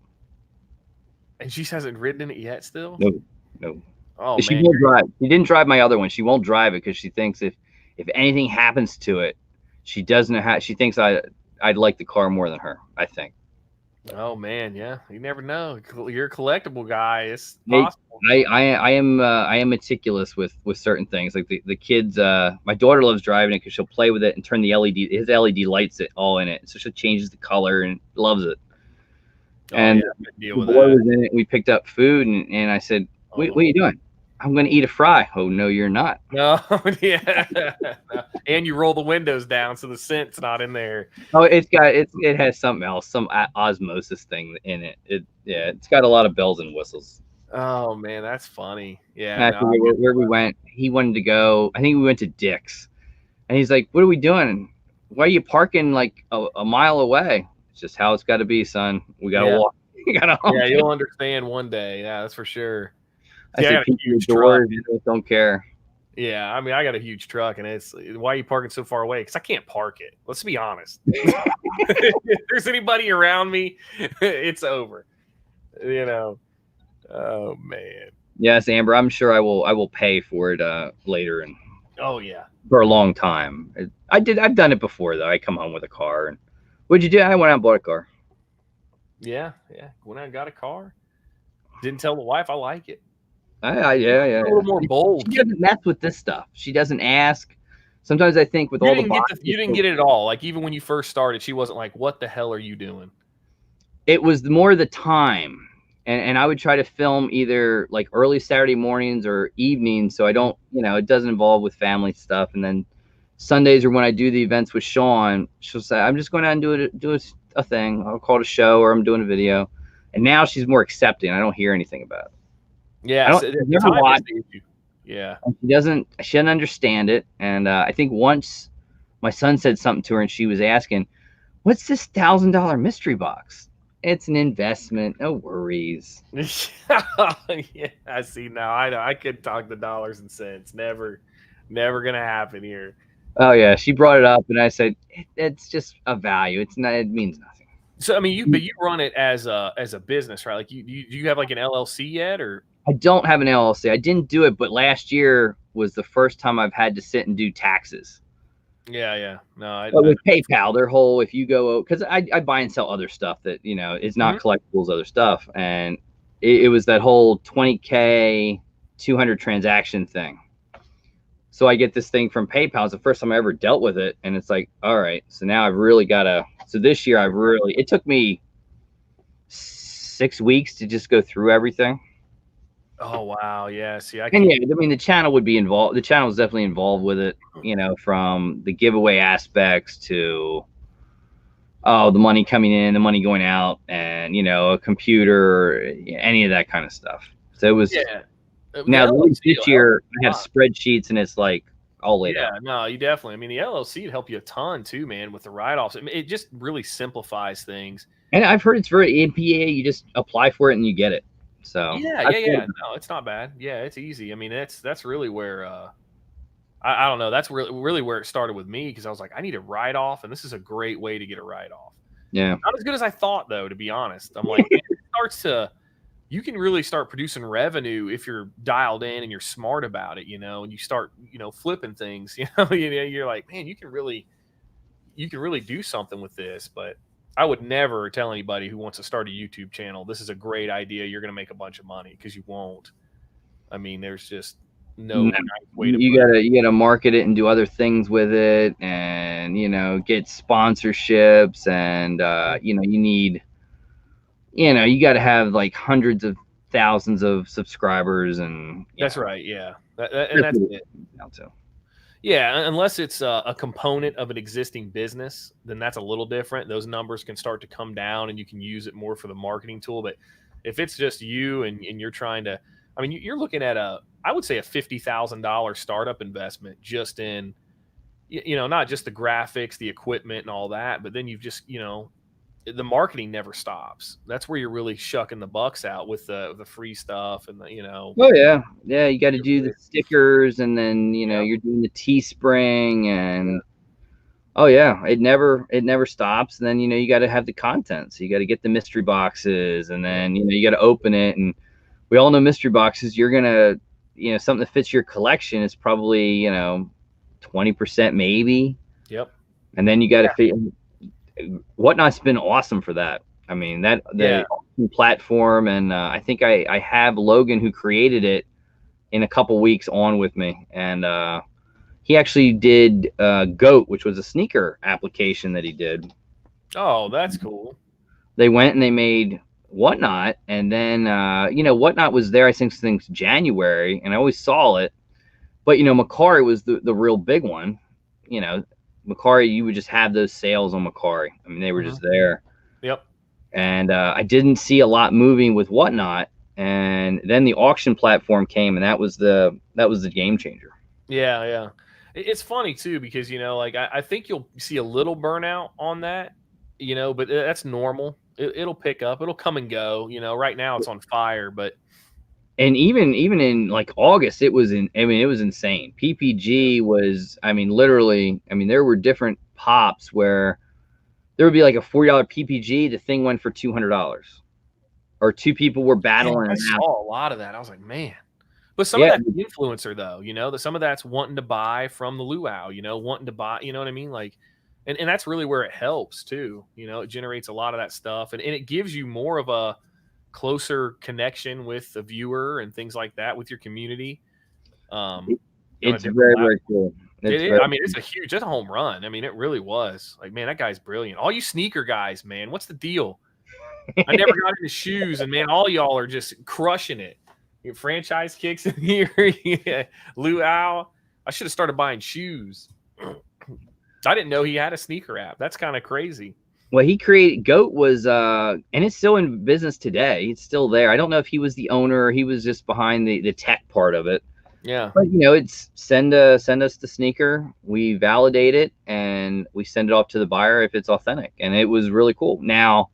And she hasn't ridden in it yet still? No. Oh She man. won't drive. She didn't drive my other one. She won't drive it because she thinks if anything happens to it, she doesn't she thinks I'd like the car more than her, I think. Oh man, yeah. You never know. You're a collectible guy. It's possible. I am meticulous with certain things. Like the kids, my daughter loves driving it because she'll play with it and turn his LED lights all in it. So she changes the color and loves it. Oh, And yeah, the boy was in it. We picked up food, and I said, "What are you doing?" "I'm going to eat a fry." "Oh no, you're not." No, yeah. And you roll the windows down so the scent's not in there. Oh, it has something else, some osmosis thing in it. It's got a lot of bells and whistles. Oh man, that's funny. Yeah. And I forget where we went. He wanted to go. I think we went to Dick's, and he's like, "What are we doing? Why are you parking like a mile away?" "It's just how it's got to be, son. We got to walk." Yeah, you'll understand one day. Yeah, that's for sure. I said, "People in the doors don't care." Yeah, I mean, I got a huge truck, and it's why are you parking so far away? Because I can't park it. Let's be honest. If there's anybody around me, it's over. You know. Oh man. Yes, Amber. I'm sure I will pay for it later, and oh yeah, for a long time. I've done it before though. I come home with a car, and what'd you do? I went out and bought a car. Yeah. Went out and got a car. Didn't tell the wife I like it. Yeah. A little more bold. She doesn't mess with this stuff. She doesn't ask. Sometimes I think with all the boxes, you didn't get it at all. Like even when you first started, she wasn't like, "What the hell are you doing?" It was more the time, and I would try to film either like early Saturday mornings or evenings, so I don't, it doesn't involve with family stuff. And then Sundays are when I do the events with Sean. She'll say, "I'm just going out and do a thing. I'll call it a show, or I'm doing a video." And now she's more accepting. I don't hear anything about it. Yeah, never watched. Yeah, she doesn't understand it. And I think once my son said something to her, and she was asking, "What's this $1,000 mystery box?" "It's an investment. No worries." Yeah, I see now. I know. I could talk the dollars and cents. Never gonna happen here. Oh yeah, she brought it up, and I said, "It's just a value. It's not. It means nothing." So I mean, you run it as a business, right? Like, do you have like an LLC yet, or? I don't have an LLC. I didn't do it, but last year was the first time I've had to sit and do taxes. Yeah. No, with PayPal, their whole, if you go, because I buy and sell other stuff that is not collectibles, other stuff, and it was that whole 20K 200 transaction thing. So I get this thing from PayPal. It's the first time I ever dealt with it, and it's like, all right, so now I've really got to. So this year it took me 6 weeks to just go through everything. Oh wow, yeah. See, I mean, the channel would be involved. The channel is definitely involved with it. From the giveaway aspects to the money coming in, the money going out, and a computer, any of that kind of stuff. So it was. Yeah. Now this year I have spreadsheets, and it's like all laid out. Yeah, no, you definitely. I mean, the LLC would help you a ton too, man, with the write-offs. I mean, it just really simplifies things. And I've heard it's very NPA. You just apply for it and you get it. So yeah. No, it's not bad. Yeah, it's easy. I mean, that's really where I don't know. That's really where it started with me, because I was like, I need a write-off, and this is a great way to get a write-off. Yeah. Not as good as I thought, though, to be honest. I'm like, you can really start producing revenue if you're dialed in and you're smart about it, and you start, flipping things, you're like, man, you can really do something with this. But I would never tell anybody who wants to start a YouTube channel, this is a great idea, you're going to make a bunch of money, because you won't. I mean, there's just no No, nice way to put it. you gotta market it and do other things with it, and get sponsorships, and you need, you got to have like hundreds of thousands of subscribers, and That's right, yeah. And that's that's what it. it comes down to. Yeah, unless it's a component of an existing business, then that's a little different. Those numbers can start to come down, and you can use it more for the marketing tool. But if it's just you and you're trying to, I mean, you're looking at I would say a $50,000 startup investment just in, not just the graphics, the equipment, and all that, but then you've just, the marketing never stops. That's where you're really shucking the bucks out with the free stuff and Oh yeah, you got to do the stickers, and then Yeah. you're doing the Teespring, and oh yeah, it never stops. And then you got to have the content, so you got to get the mystery boxes, and then you got to open it, and we all know mystery boxes. You're gonna something that fits your collection is probably 20% maybe. Yep. And then you got to fit. Whatnot's been awesome for that. I mean, the platform, and I think I have Logan, who created it, in a couple weeks on with me, and he actually did Goat, which was a sneaker application that he did. Oh, that's cool. They went and they made Whatnot, and then Whatnot was there, I think, since January, and I always saw it, but Macari was the real big one. Macari, you would just have those sales on Macari. I mean, they were just there. Yep. And I didn't see a lot moving with Whatnot, and then the auction platform came, and that was the game changer. Yeah. It's funny too, because like I think you'll see a little burnout on that, but that's normal. It'll pick up. It'll come and go. Right now it's on fire, but. And even in like August, it was insane. PPG was, literally, there were different pops where there would be like a $40 PPG. The thing went for $200, or two people were battling. Yeah, I saw a lot of that. I was like, man. But some of that's the influencer, though. Some of that's wanting to buy from the LUAU. Wanting to buy. You know what I mean? Like, and that's really where it helps too. It generates a lot of that stuff, and it gives you more of a closer connection with the viewer and things like that with your community. It's very cool. It's a home run. I mean, it really was. Like, man, that guy's brilliant. All you sneaker guys, man, what's the deal? I never got into shoes, and man, all y'all are just crushing it. Your franchise kicks in here. LUAU. I should have started buying shoes. I didn't know he had a sneaker app. That's kind of crazy. Well, he created Goat was and it's still in business today. It's still there. I don't know if he was the owner or he was just behind the tech part of it. Yeah. But it's send us the sneaker, we validate it, and we send it off to the buyer if it's authentic. And it was really cool. Now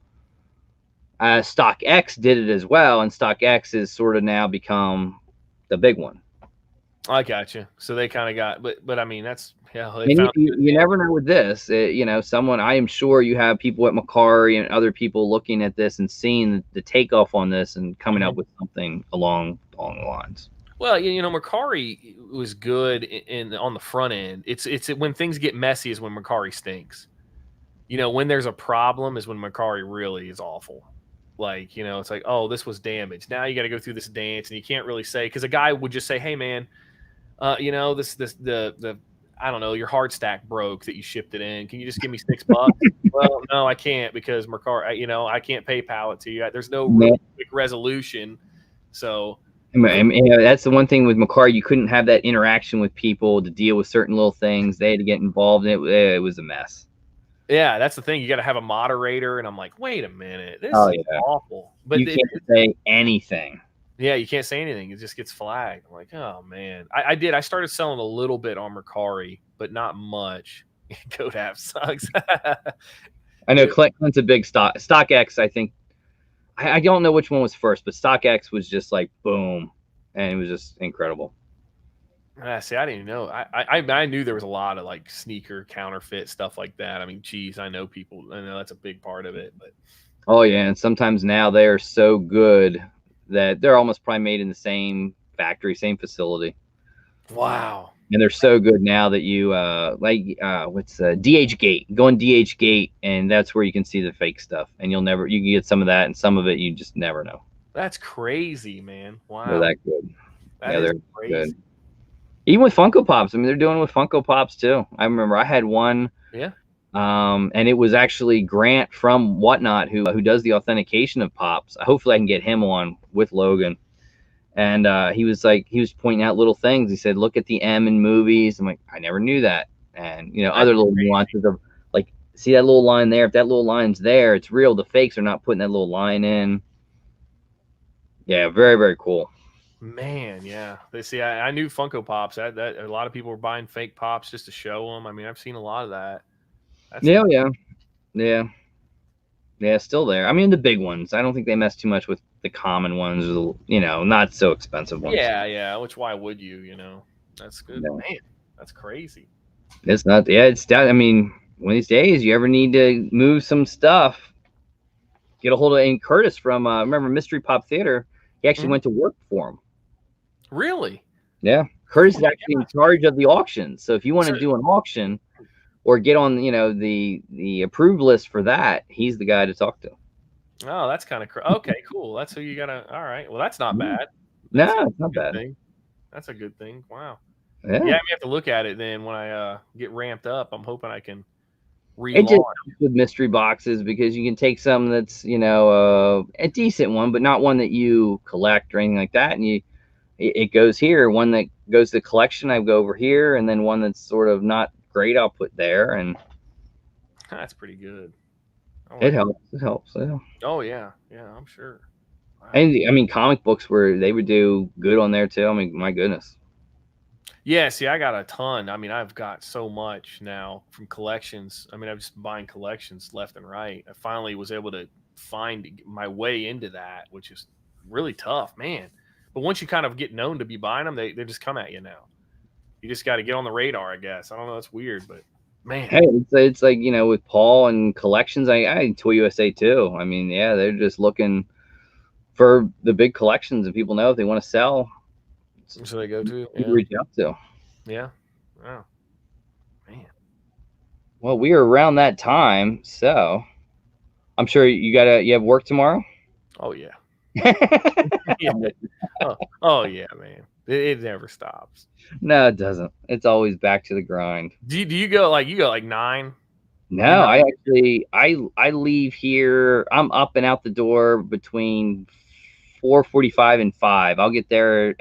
StockX did it as well, and StockX is sort of now become the big one. I got you. So they kind of got, but I mean, that's, yeah. You never know with this. Someone, I am sure you have people at Macari and other people looking at this and seeing the takeoff on this and coming up with something along the lines. Well, Macari was good on the front end. It's when things get messy is when Macari stinks. When there's a problem is when Macari really is awful. Like, it's like, oh, this was damaged. Now you got to go through this dance, and you can't really say, because a guy would just say, hey man, the I don't know, your hard stack broke that you shipped it in. Can you just give me $6? Well, no, I can't, because Macari, I can't PayPal it to you. There's no real quick resolution. So that's the one thing with Macari. You couldn't have that interaction with people to deal with certain little things. They had to get involved in it. It was a mess. Yeah, that's the thing. You got to have a moderator, and I'm like, wait a minute, this is awful. But you can't say anything. Yeah, you can't say anything. It just gets flagged. I'm like, oh man. I started selling a little bit on Macari, but not much. Goat app sucks. I know Clint's a big StockX. I think I don't know which one was first, but StockX was just like boom, and it was just incredible. See, I didn't even know. I knew there was a lot of like sneaker counterfeit stuff like that. I mean, geez, I know people. I know that's a big part of it, but oh yeah, and sometimes now they are so good that they're almost probably made in the same factory, same facility. Wow. And they're so good now that you what's DH Gate? Go on DH Gate, and that's where you can see the fake stuff. And you can get some of that, and some of it you just never know. That's crazy, man. They're Wow. that good. That Yeah, is they're crazy. good. Even with Funko Pops, I mean, they're doing it with Funko Pops too. I remember I had one. Yeah. And it was actually Grant from Whatnot who does the authentication of Pops. Hopefully, I can get him on with Logan. And he was pointing out little things. He said, "Look at the M in movies." I'm like, I never knew that. And That's other little crazy. nuances of like, see that little line there? If that little line's there, it's real. The fakes are not putting that little line in. Yeah, very, very cool. Man, yeah. They see. I knew Funko Pops. That a lot of people were buying fake Pops just to show them. I mean, I've seen a lot of that. That's Yeah, yeah. Still there. I mean, the big ones. I don't think they mess too much with the common ones, or not so expensive ones. yeah. Which why would you? That's good. No. Man, that's crazy. It's not. Yeah, it's that. I mean, one of these days, you ever need to move some stuff, get a hold of Curtis from remember Mystery Pop Theater. He actually went to work for him. Really? Yeah, Curtis is actually in charge of the auction. So if you want to do an auction or get on the approved list for that, he's the guy to talk to. Oh, that's kind of okay. Cool. That's who you gotta. All right. Well, that's not bad. No, it's not bad. Thing. That's a good thing. Wow. Yeah, I may have to look at it then when I get ramped up. I'm hoping I can relaunch. It just helps with mystery boxes because you can take some that's a decent one, but not one that you collect or anything like that, and it goes here. One that goes to the collection, I go over here, and then one that's sort of not great, I'll put there, and that's pretty good. It helps. It helps. Yeah. Oh yeah, I'm sure. Wow. And I mean, comic books where they would do good on there too. I mean, my goodness. Yeah, see, I got a ton. I mean, I've got so much now from collections. I mean, I'm just buying collections left and right. I finally was able to find my way into that, which is really tough, man. But once you kind of get known to be buying them, they just come at you now. You just got to get on the radar, I guess. I don't know. It's weird, but man. Hey, it's like, with Paul and collections, I Toy USA too. I mean, yeah, they're just looking for the big collections, and people know if they want to sell. So they go to reach out to. Yeah. Wow. Man. Well, we are around that time, so I'm sure you have work tomorrow. Oh yeah. Yeah. Oh yeah, man. It never stops. No, it doesn't. It's always back to the grind. Do you go like 9? No, I actually I leave here. I'm up and out the door between 4:45 and 5. I'll get there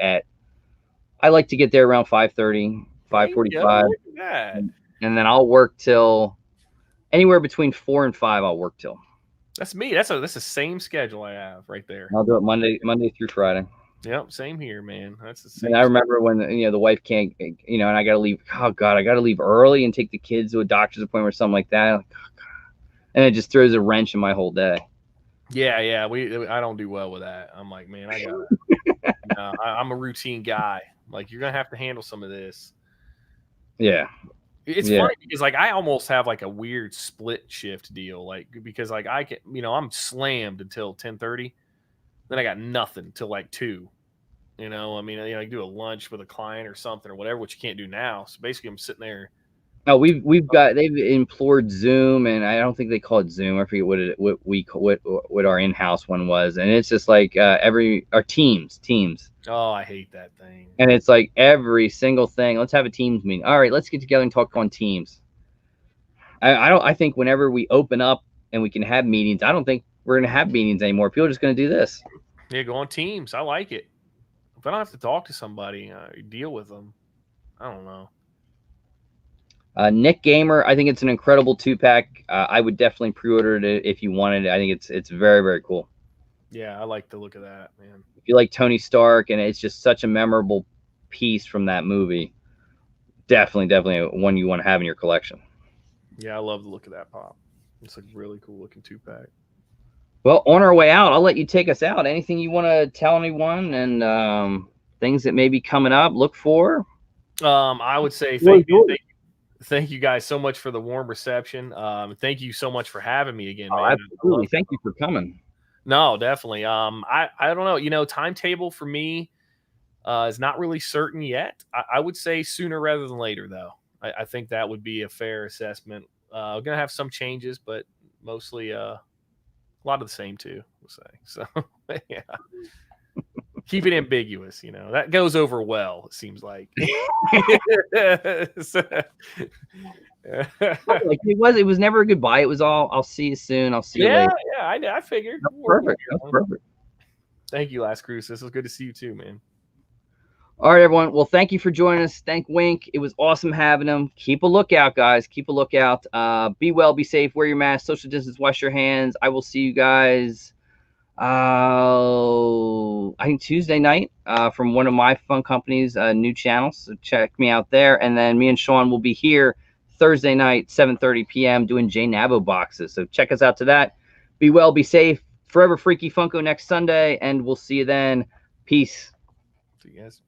I like to get there around 5:30, 5:45. And then I'll work till anywhere between 4 and 5. I'll work till. That's me. That's the same schedule I have right there. I'll do it Monday through Friday. Yep, same here, man. That's the same. And I remember when the wife can't, and I got to leave. Oh God, I got to leave early and take the kids to a doctor's appointment or something like that. Like, oh, God. And it just throws a wrench in my whole day. Yeah. I don't do well with that. I'm like, man, I got. I'm a routine guy. Like, you're gonna have to handle some of this. Yeah. It's funny because like I almost have like a weird split shift deal, like because like I can, I'm slammed until 10:30, then I got nothing till like 2. I mean, I do a lunch with a client or something or whatever, which you can't do now. So basically, I'm sitting there. Oh, they've implored Zoom, and I don't think they call it Zoom. I forget what our in-house one was, and it's just like our Teams. Oh, I hate that thing. And it's like every single thing. Let's have a Teams meeting. All right, let's get together and talk on Teams. I think whenever we open up and we can have meetings, I don't think we're gonna have meetings anymore. People are just gonna do this. Yeah, go on Teams. I like it. If I don't have to talk to somebody, deal with them. I don't know. Nick Gamer, I think it's an incredible 2-pack. I would definitely pre-order it if you wanted it. I think it's very, very cool. Yeah, I like the look of that, man. If you like Tony Stark, and it's just such a memorable piece from that movie, definitely one you want to have in your collection. Yeah, I love the look of that pop. It's a really cool looking 2-pack. Well, on our way out, I'll let you take us out. Anything you want to tell anyone, and things that may be coming up, look for? I would say thank you guys so much for the warm reception. Thank you so much for having me again, man. Absolutely. Thank you for coming. No, definitely. I don't know. Timetable for me, is not really certain yet. I would say sooner rather than later, though. I think that would be a fair assessment. We're gonna have some changes, but mostly a lot of the same too. We'll say so. Yeah, keep it ambiguous. That goes over well. It seems like. Like it was never a goodbye. It was all, I'll see you soon. I'll see you later. Yeah. I figured. That's perfect. That's perfect. Thank you, Last Cruise. This was good to see you too, man. All right, everyone. Well, thank you for joining us. Thank Wink. It was awesome having him. Keep a lookout, guys. Keep a lookout. Be well, be safe, wear your mask, social distance, wash your hands. I will see you guys, I think Tuesday night from one of my fun companies, new channels. So check me out there. And then me and Sean will be here Thursday night, 7:30 p.m. doing J Navo boxes. So check us out to that. Be well, be safe. Forever Freaky Funko next Sunday, and we'll see you then. Peace. See you guys.